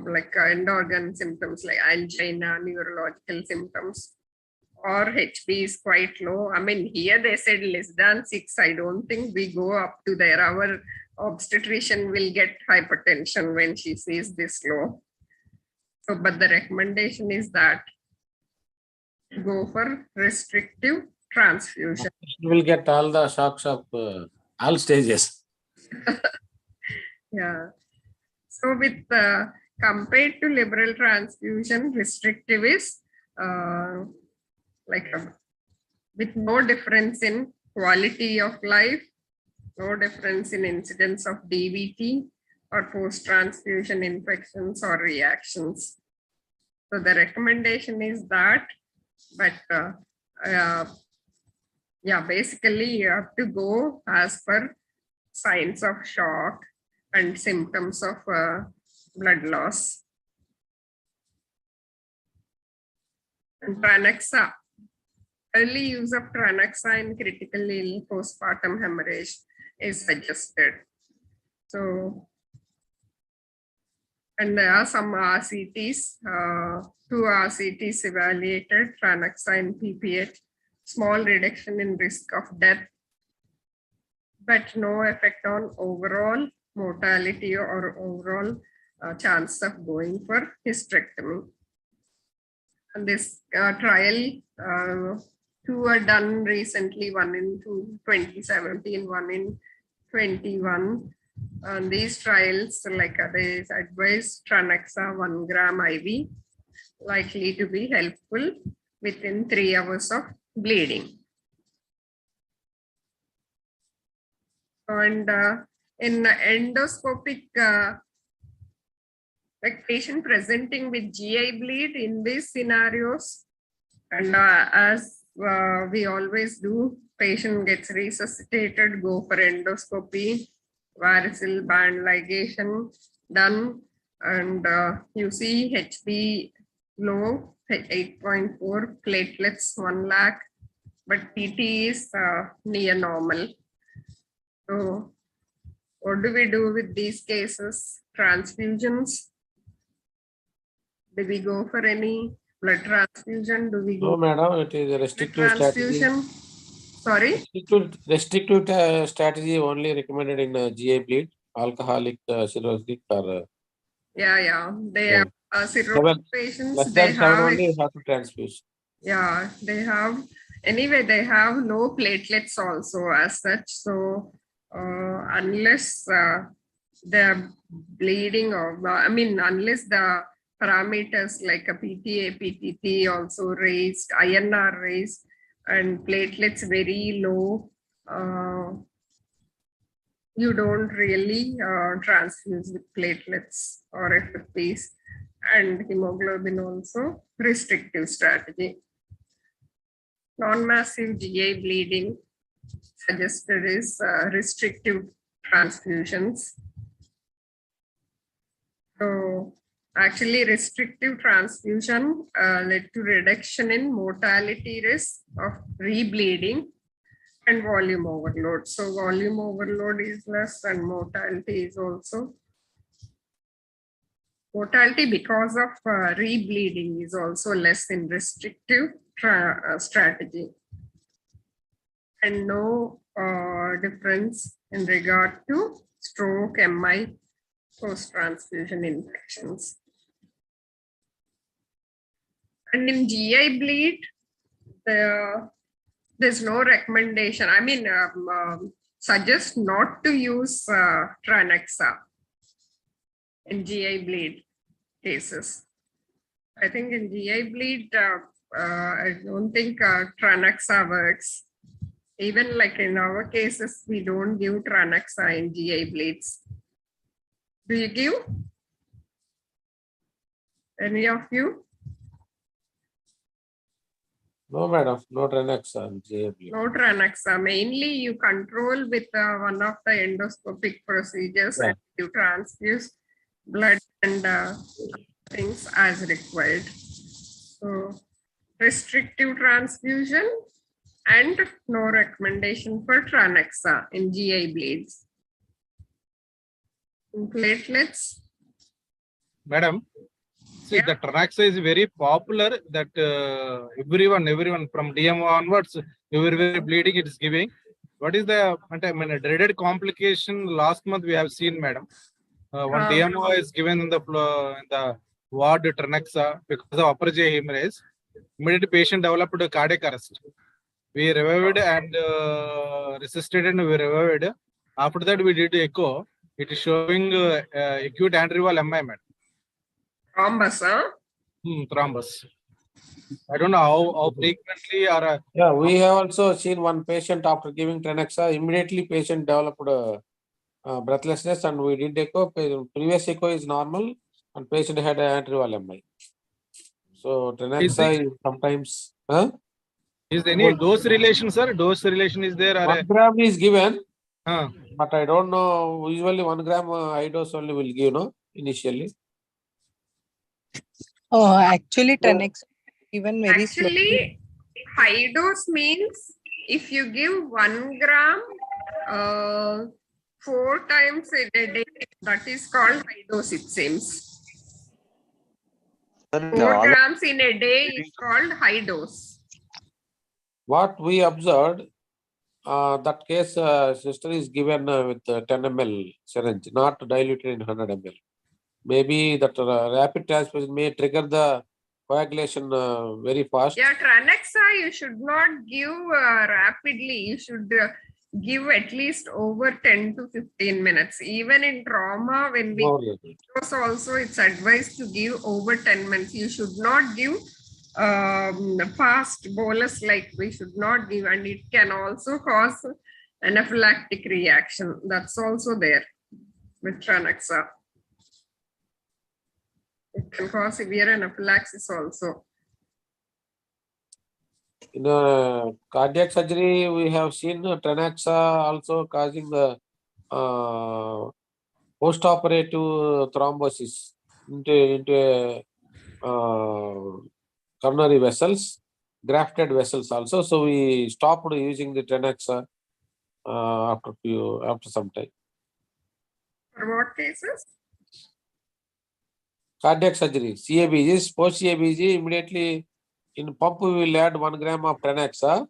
Speaker 2: like end organ symptoms like angina, neurological symptoms, or HP is quite low. I mean, here they said less than 6. I don't think we go up to there. Our obstetrician will get hypertension when she sees this low. So, but the recommendation is that go for restrictive transfusion.
Speaker 1: You will get all the shocks of all stages.
Speaker 2: Yeah. So with compared to liberal transfusion, restrictive is with no difference in quality of life, no difference in incidence of DVT or post-transfusion infections or reactions. So the recommendation is that, but yeah, basically you have to go as per signs of shock and symptoms of blood loss. And Tranexa, early use of Tranexa in critically ill postpartum hemorrhage is suggested. So, and there are some RCTs, 2 RCTs evaluated, Tranexa in PPH, small reduction in risk of death, but no effect on overall mortality or overall chance of going for hysterectomy. And this trial, 2 were done recently, one in 2017, one in 21. And these trials, like they advise Tranexa 1 gram IV, likely to be helpful within 3 hours of bleeding. And in endoscopic, like patient presenting with GI bleed in these scenarios, and as we always do, patient gets resuscitated, go for endoscopy, varicose band ligation done, and you see HB low, 8.4, platelets 1 lakh, but PT is near normal. So what do we do with these cases? Transfusions? Do we go for any blood transfusion? Do we
Speaker 1: No,
Speaker 2: go
Speaker 1: madam, it is a
Speaker 2: for
Speaker 1: restrictive strategy.
Speaker 2: transfusion? Sorry?
Speaker 1: Restrictive strategy only recommended in GI bleed, alcoholic cirrhotic or
Speaker 2: Yeah. They
Speaker 1: yeah.
Speaker 2: are cirrhotic patients.
Speaker 1: less
Speaker 2: They
Speaker 1: than 7
Speaker 2: have
Speaker 1: only have to transfuse.
Speaker 2: Yeah, they have, anyway, they have low platelets also as such. So unless they're bleeding or, unless the parameters like a PTA, PTT also raised, INR raised, and platelets very low, you don't really transfuse with platelets or FFPs, and hemoglobin also restrictive strategy. Non-massive GI bleeding suggested is restrictive transfusions. So actually restrictive transfusion led to reduction in mortality risk of rebleeding and volume overload. So volume overload is less and mortality is also. Mortality because of rebleeding is also less in restrictive strategy. And no difference in regard to stroke, MI, post-transfusion infections. And in GI bleed, there's no recommendation. Suggest not to use Tranexa in GI bleed cases. I think in GI bleed, I don't think Tranexa works. Even like in our cases, we don't give Tranexa in GI bleeds. Do you give? Any of you?
Speaker 1: No, madam, no Tranexa on GI bleed.
Speaker 2: No Tranexa. Mainly you control with one of the endoscopic procedures,
Speaker 1: Yeah.
Speaker 2: and you transfuse blood and things as required. So restrictive transfusion and no recommendation for Tranexa in GI bleeds. In platelets,
Speaker 8: Madam, see,
Speaker 2: Yeah.
Speaker 8: the Tranexa is very popular that everyone from DMO onwards, everywhere bleeding it is giving. What is the dreaded complication last month we have seen, madam? One DMO is given in the ward Tranexa because of upper GI hemorrhage. Immediately patient developed a cardiac arrest. We revived and resisted and we revived. After that we did echo. It is showing acute anterior MI, madam.
Speaker 2: thrombus, huh?
Speaker 8: Thrombus. I don't know how frequently or.
Speaker 1: Yeah, we have also seen one patient after giving Tranexa, immediately patient developed breathlessness and we did echo. Previous echo is normal and patient had an anterior MI. So Tranexa is sometimes.
Speaker 8: Is there any dose relation, sir? Dose relation is there?
Speaker 1: 1 gram is given, but I don't know. Usually 1 gram high dose only will give, no, initially.
Speaker 9: Oh, actually, Tranexa even very slowly.
Speaker 2: Actually, high dose means if you give 1 gram 4 times in a day, that is called high dose, it seems. 4 grams in a day is called high dose.
Speaker 1: What we observed, that case sister is given with 10 ml syringe, not diluted in 100 ml. Maybe that rapid transfusion may trigger the coagulation very fast.
Speaker 2: Yeah, Tranexa you should not give rapidly. You should give at least over 10 to 15 minutes. Even in trauma, when we dose also, it's advised to give over 10 minutes. You should not give fast bolus like we should not give, and it can also cause anaphylactic reaction. That's also there with Tranexa. It can cause severe anaphylaxis also.
Speaker 1: In cardiac surgery, we have seen Trenaxa also causing the post-operative thrombosis into coronary vessels, grafted vessels also. So we stopped using the Trenaxa after some time.
Speaker 2: For what cases?
Speaker 1: Cardiac surgery, CABG, post CABG, immediately in pump we will add 1 gram of Trenaxa.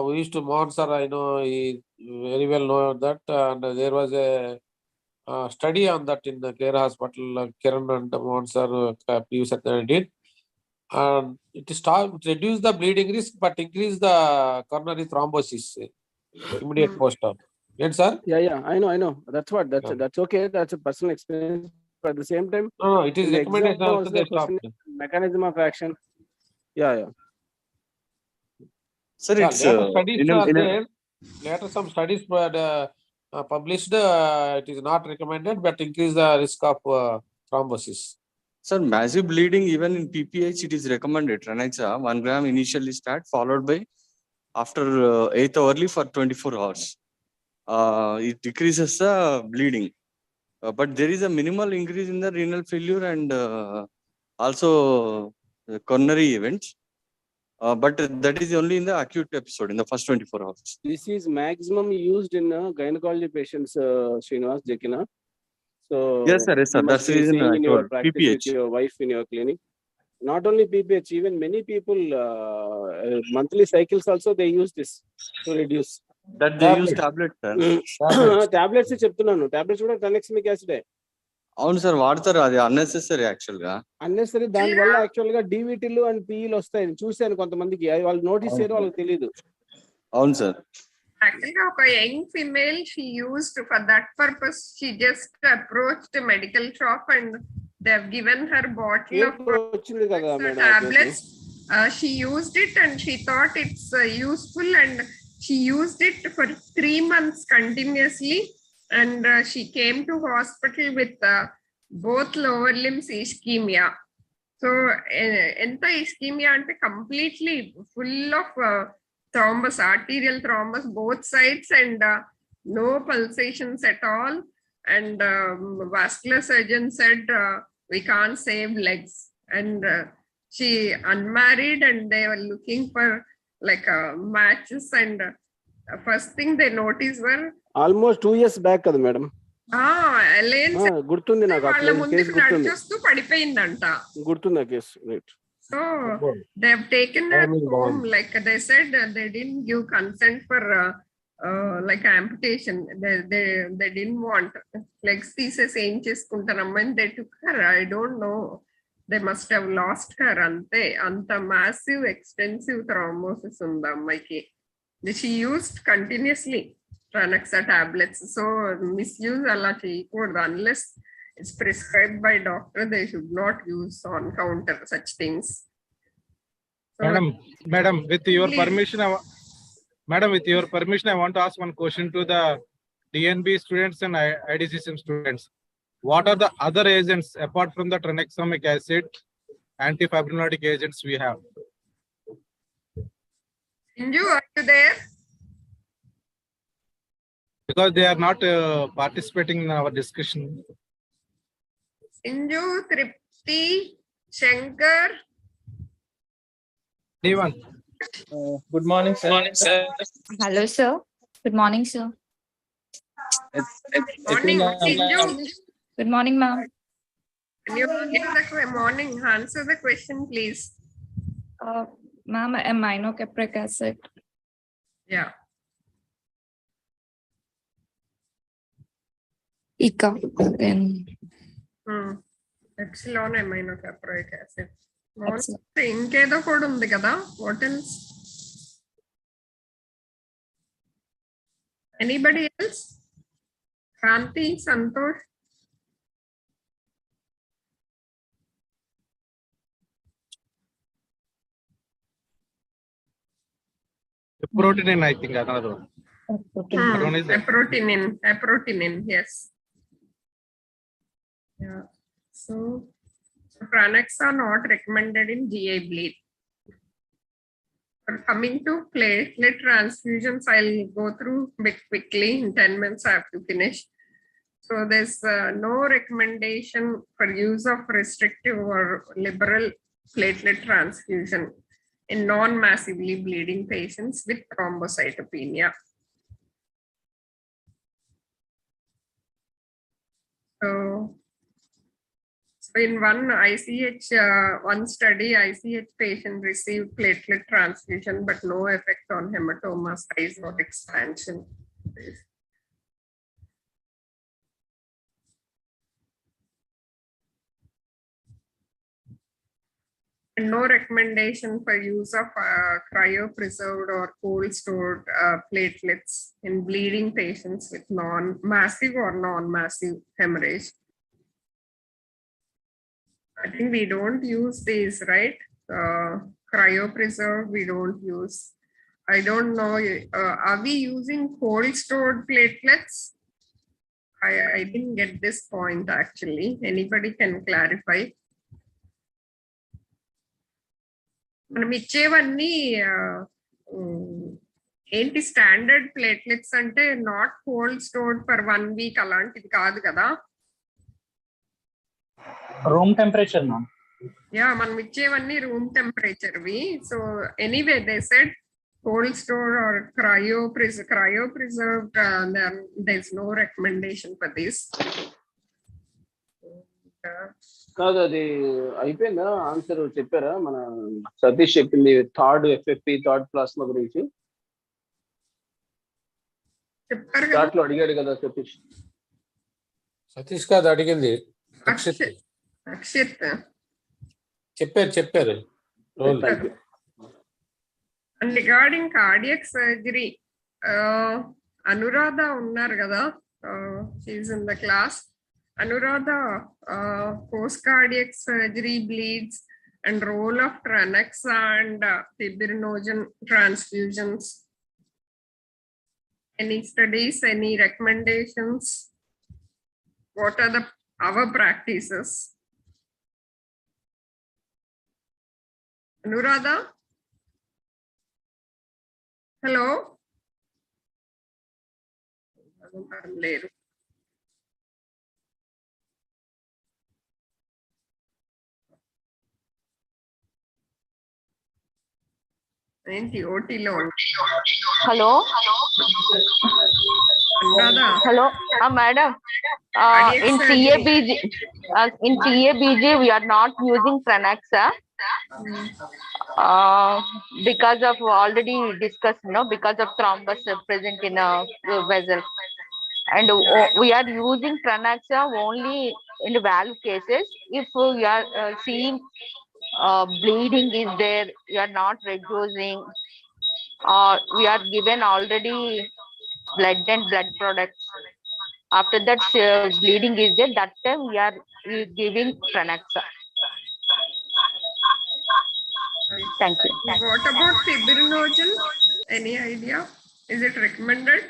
Speaker 1: We used to monitor, I know he very well know that, and there was a study on that in the Care Hospital, Kiran and Monsar previous did. And it reduce the bleeding risk, but increase the coronary thrombosis immediate post-op. Yes, sir?
Speaker 7: Yeah, I know. That's okay. That's a personal experience. But at the same time,
Speaker 1: No, it is
Speaker 7: in the
Speaker 1: recommendation
Speaker 7: exam
Speaker 1: also they
Speaker 7: question
Speaker 1: stopped.
Speaker 7: mechanism of action. Yeah.
Speaker 11: Sir,
Speaker 1: Yeah,
Speaker 11: it's
Speaker 1: later studies are there. Later some studies were published. It is not recommended, but increase the risk of thrombosis.
Speaker 11: sir, massive bleeding even in PPH, it is recommended. Trenaxa 1 gram initially start, followed by after 8th hourly for 24 hours. It decreases the bleeding, but there is a minimal increase in the renal failure and also coronary events. But that is only in the acute episode in the first 24 hours.
Speaker 7: This is maximum used in gynecology patients, Srinivas Jekina. So
Speaker 11: Yes, sir.
Speaker 7: you must
Speaker 11: That's the
Speaker 7: be
Speaker 11: reason
Speaker 7: seeing
Speaker 11: I
Speaker 7: in your
Speaker 11: told
Speaker 7: practice with
Speaker 11: PPH.
Speaker 7: your wife in your clinic. Not only PPH, even many people monthly cycles also they use this to reduce.
Speaker 11: That they use tablets, sir.
Speaker 7: Tablets చెప్తున్నాను. Tablets కూడా tranexamic acid.
Speaker 11: అవును sir వాడతారు అది unnecessary actual గా
Speaker 7: unnecessary దాని వల్ల actual గా డివిటీలు and పిఈలు వస్తాయి చూశాను కొంతమందికి వాళ్ళు నోటీస్ చేయడం వాళ్ళకి తెలియదు
Speaker 11: అవును sir
Speaker 2: Actually, a young female, she used for that purpose, she just approached a medical shop and they've given her bottle of tablets. She used it and she thought it's useful and she used it for 3 months continuously. And she came to hospital with both lower limbs ischemia. So, enta ischemia ante completely full of thrombus, arterial thrombus, both sides, and no pulsations at all. And vascular surgeon said, we can't save legs. And she unmarried and they were looking for like matches. And first thing they noticed were
Speaker 7: almost 2 years back kada madam గుర్తుంది నాకు ఆ case గుర్తుంది
Speaker 2: పడిపోయిందంట
Speaker 7: గుర్తుంది ఆ case right
Speaker 2: so they have taken her home, like they said they didn't give consent for like amputation. They didn't want legs తీసేసి ఏం చేసుకుంటారమ్మా and they took her. I don't know, they must have lost her. anta massive extensive thrombosis ఉంది అమ్మాయికి. She used continuously Trenaxa tablets. So misuse alla cheyakoodu unless it's prescribed by doctor. They should not use on counter such things. So,
Speaker 8: Madam, with your permission, I want to ask one question to the DNB students and IDCSM students. What are the other agents apart from the tranexamic acid, antifibrinolytic agents we have?
Speaker 2: Inju, are you there?
Speaker 8: Because they are not participating in our discussion.
Speaker 2: Inju, Tripti, Shankar.
Speaker 8: Anyone?
Speaker 12: Good morning, sir.
Speaker 13: Hello, sir. Good morning, sir.
Speaker 2: Morning, Inju.
Speaker 13: Good morning, ma'am.
Speaker 2: Can you give the morning? Answer the question, please.
Speaker 13: Ma'am, aminocapric acid.
Speaker 2: Yeah.
Speaker 13: Ika. Then.
Speaker 2: Epsilon aminocaproic acid. ఇంకేదో కూడా ఉంది కదా. What else? Anybody else? Kranti, Santosh.
Speaker 8: Protein, I think another one.
Speaker 2: Aproteinin, yes. Yeah. So Trenaxa not recommended in GI bleed. Coming to platelet transfusions, I'll go through a bit quickly. In 10 minutes, I have to finish. So there's no recommendation for use of restrictive or liberal platelet transfusion in non-massively bleeding patients with thrombocytopenia. So in one ICH, one study, ICH patient received platelet transfusion, but no effect on hematoma size or expansion. And no recommendation for use of cryopreserved or cold stored platelets in bleeding patients with non-massive or non-massive hemorrhage. I think we don't use these, right? Cryopreserved, we don't use. I don't know. Are we using cold stored platelets? I didn't get this point actually. Anybody can clarify? మనం ఇచ్చేవన్నీ ఏంటి standard platelets అంటే not cold stored for 1 week అలాంటిది కాదు కదా?
Speaker 10: Room temperature ma'am.
Speaker 2: Yeah, మనం ఇచ్చేవన్నీ room temperature వి. So anyway they said cold store or cryopreserved, then there's no recommendation for this.
Speaker 7: కాదు, అది అయిపోయిందా? ఆన్సర్ చెప్పారా? మన సతీష్ చెప్పింది థర్డ్ ఎఫ్ఎఫ్పి థర్డ్ ప్లాస్మా గురించి దాంట్లో అడిగాడు కదా సతీష్.
Speaker 1: సతీష్ కాదు అడిగింది,
Speaker 2: అక్షిత్
Speaker 1: చెప్పారు.
Speaker 2: And regarding cardiac surgery, Anuradha unnar kada, she's in the class. Anuradha, post cardiac surgery bleeds and role of Tranexa and fibrinogen transfusions. Any studies, any recommendations? What are our practices? Anuradha? Hello? లేరు. ఏంటి ఓటీలో?
Speaker 14: Hello hello madam, in CABG we are not using Tranexa because of already discussed, because of thrombus present in a vessel, and we are using Tranexa only in the valve cases. If we are seeing bleeding is there, we are not reducing, or we are given already blood and blood products. After that bleeding is there, that time we are giving Tranexa. Thank you.
Speaker 2: What about fibrinogen? Any idea? Is it recommended?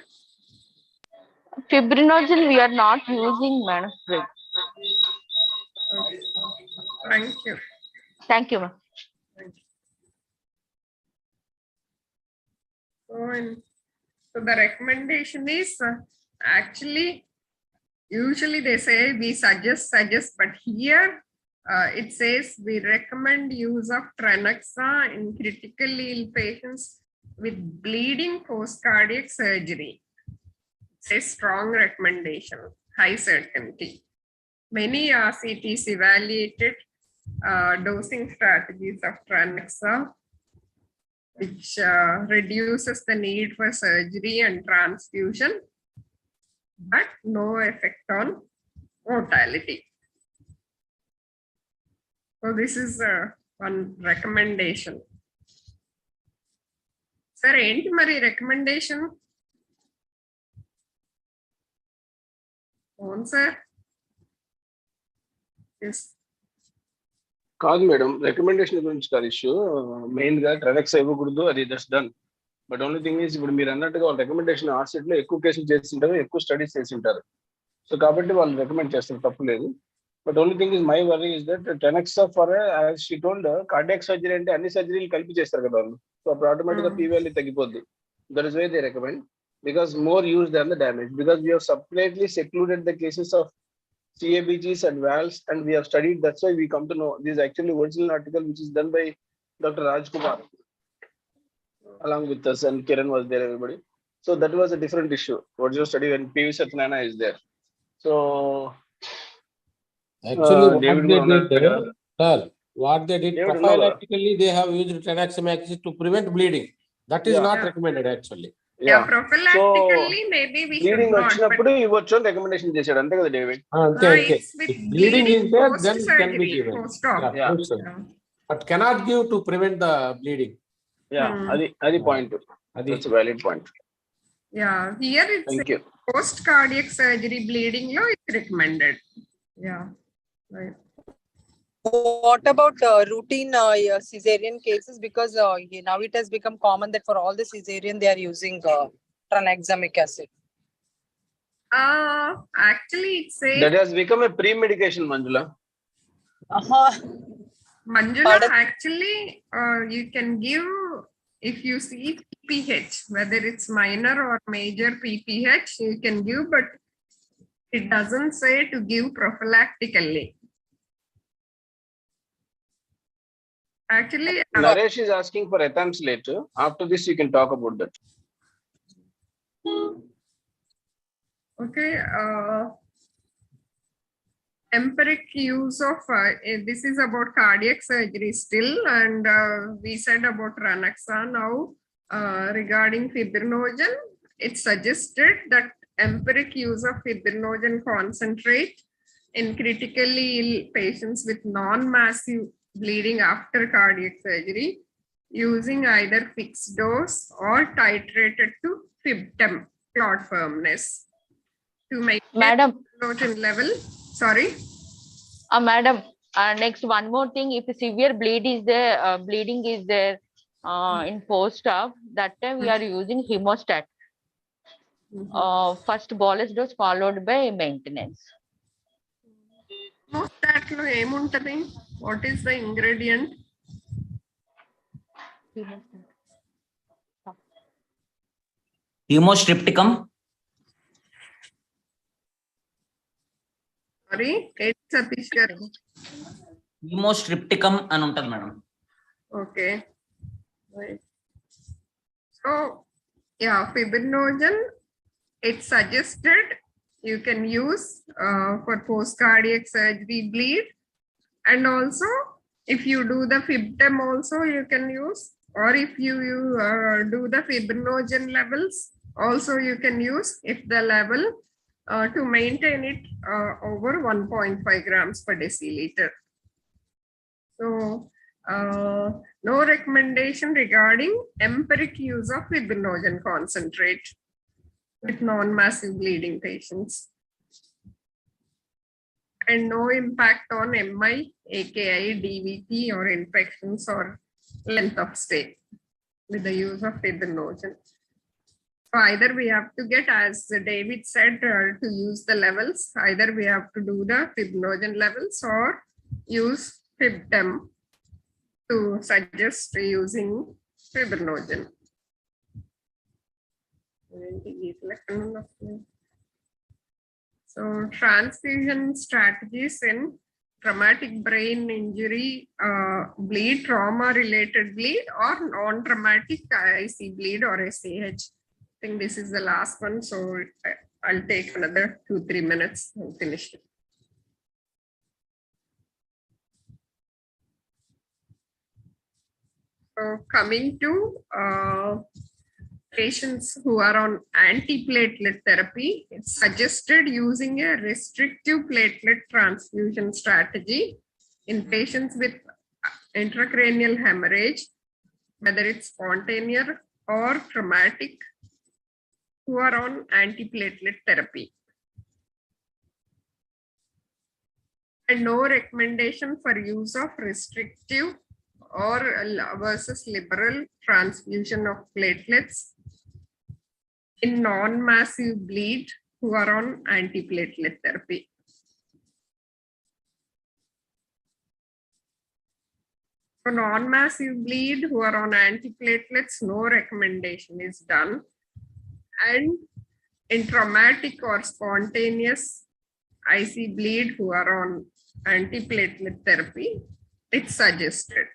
Speaker 14: Fibrinogen we are not using, madam.
Speaker 2: Okay. Thank you.
Speaker 14: Thank you, ma'am.
Speaker 2: So the recommendation is actually, usually they say we suggest, but here it says we recommend use of Tranexa in critically ill patients with bleeding post-cardiac surgery. It's a strong recommendation, high certainty. Many RCTs evaluated dosing strategies of Tranexa, which reduces the need for surgery and transfusion, but no effect on mortality. So this is one recommendation. Sir, enti mari recommendation? On sir? Yes.
Speaker 7: కాదు madam, recommendation గురించి కాదు issue. Main గా ట్రెనెక్స్ ఇవ్వకూడదు, అది just done. But only thing is, ఇప్పుడు మీరు అన్నట్టుగా వాళ్ళ రికమెండేషన్ ఆ సెట్ లో ఎక్కువ కేసులు చేసింటారు, ఎక్కువ స్టడీస్ చేసింటారు. సో కాబట్టి వాళ్ళు రికమెండ్ చేస్తారు, తప్పు లేదు. But only thing is my worry is that Tranexa for as she told cardiac surgery అంటే అన్ని సర్జరీలు కలిపి చేస్తారు కదా వాళ్ళు. So automatically P value తగ్గిపోద్ది. That is why they recommend, because more use than the damage, because we have separately secluded the cases of CABGs and valves, and we have studied. That's why we come to know this is actually original article which is done by Dr. Rajkumar along with us, and Kiran was there, everybody. So that was a different issue. Original study when PV Satyanarayana is there. So
Speaker 1: Actually,
Speaker 7: David
Speaker 1: what they did
Speaker 7: David
Speaker 1: prophylactically, they have used tranexamic to prevent bleeding. That is not recommended actually.
Speaker 2: Yeah, prophylactically maybe we should
Speaker 7: bleeding
Speaker 2: not.
Speaker 7: వచ్చినప్పుడు ఇవ్వచ్చు అని recommendation చేశాడు అంతే కదా David.
Speaker 2: It's with
Speaker 1: Bleeding is there,
Speaker 2: post
Speaker 1: then it can be
Speaker 2: surgery,
Speaker 1: given.
Speaker 2: post-op.
Speaker 1: But cannot give to prevent the bleeding.
Speaker 7: అది point. That's a valid point.
Speaker 2: Yeah, here it's
Speaker 7: Thank you.
Speaker 2: post cardiac surgery bleeding law is recommended. Yeah, right.
Speaker 9: What about routine cesarean cases? Because now it has become common that for all the cesarean they are using tranexamic acid.
Speaker 2: Actually, it's a
Speaker 7: That has become a pre-medication, Manjula.
Speaker 2: Manjula, actually, you can give, if you see PPH, whether it's minor or major PPH, you can give, but it doesn't say to give prophylactically. Actually,
Speaker 7: Naresh is asking for attempts later. After this, you can talk about that.
Speaker 2: Okay. Empiric use of this is about cardiac surgery still, and we said about Ranaxa. Now regarding fibrinogen, it's suggested that empiric use of fibrinogen concentrate in critically ill patients with non-massive bleeding after cardiac surgery using either fixed dose or titrated to fib-tem clot firmness to maintain
Speaker 14: Madam.
Speaker 2: fibrinogen level. Sorry.
Speaker 14: Madam, next one more thing. If severe bleeding is there in post-op, that time we are using hemostat. First bolus dose followed by maintenance.
Speaker 2: Hemostat lo emuntadi? What is the ingredient?
Speaker 15: Hemostripticum.
Speaker 2: Sorry, it's Satish garu.
Speaker 15: Hemostripticum అని ఉంటది madam.
Speaker 2: Okay. Right. So, yeah, fibrinogen, it's suggested you can use for post-cardiac surgery bleed. And also, if you do the fib-tem also, you can use, or if you do the fibrinogen levels, also you can use if the level to maintain it over 1.5 grams per deciliter. So, no recommendation regarding empiric use of fibrinogen concentrate with non-massive bleeding patients. And no impact on MI, AKI, DVT, or infections or length of stay with the use of fibrinogen. So either we have to get, as David said, to use the levels, either we have to do the fibrinogen levels or use fib-tem to suggest using fibrinogen. So transfusion strategies in traumatic brain injury, bleed, trauma-related bleed, or non-traumatic IC bleed or SAH. I think this is the last one, so I'll take another 2-3 minutes and finish it. So coming to patients who are on antiplatelet therapy, it's suggested using a restrictive platelet transfusion strategy in patients with intracranial hemorrhage, whether it's spontaneous or traumatic, who are on antiplatelet therapy. And no recommendation for use of restrictive or versus liberal transfusion of platelets in non-massive bleed who are on antiplatelet therapy. For non-massive bleed who are on antiplatelets, no recommendation is done. And in traumatic or spontaneous IC bleed who are on antiplatelet therapy, it's suggested.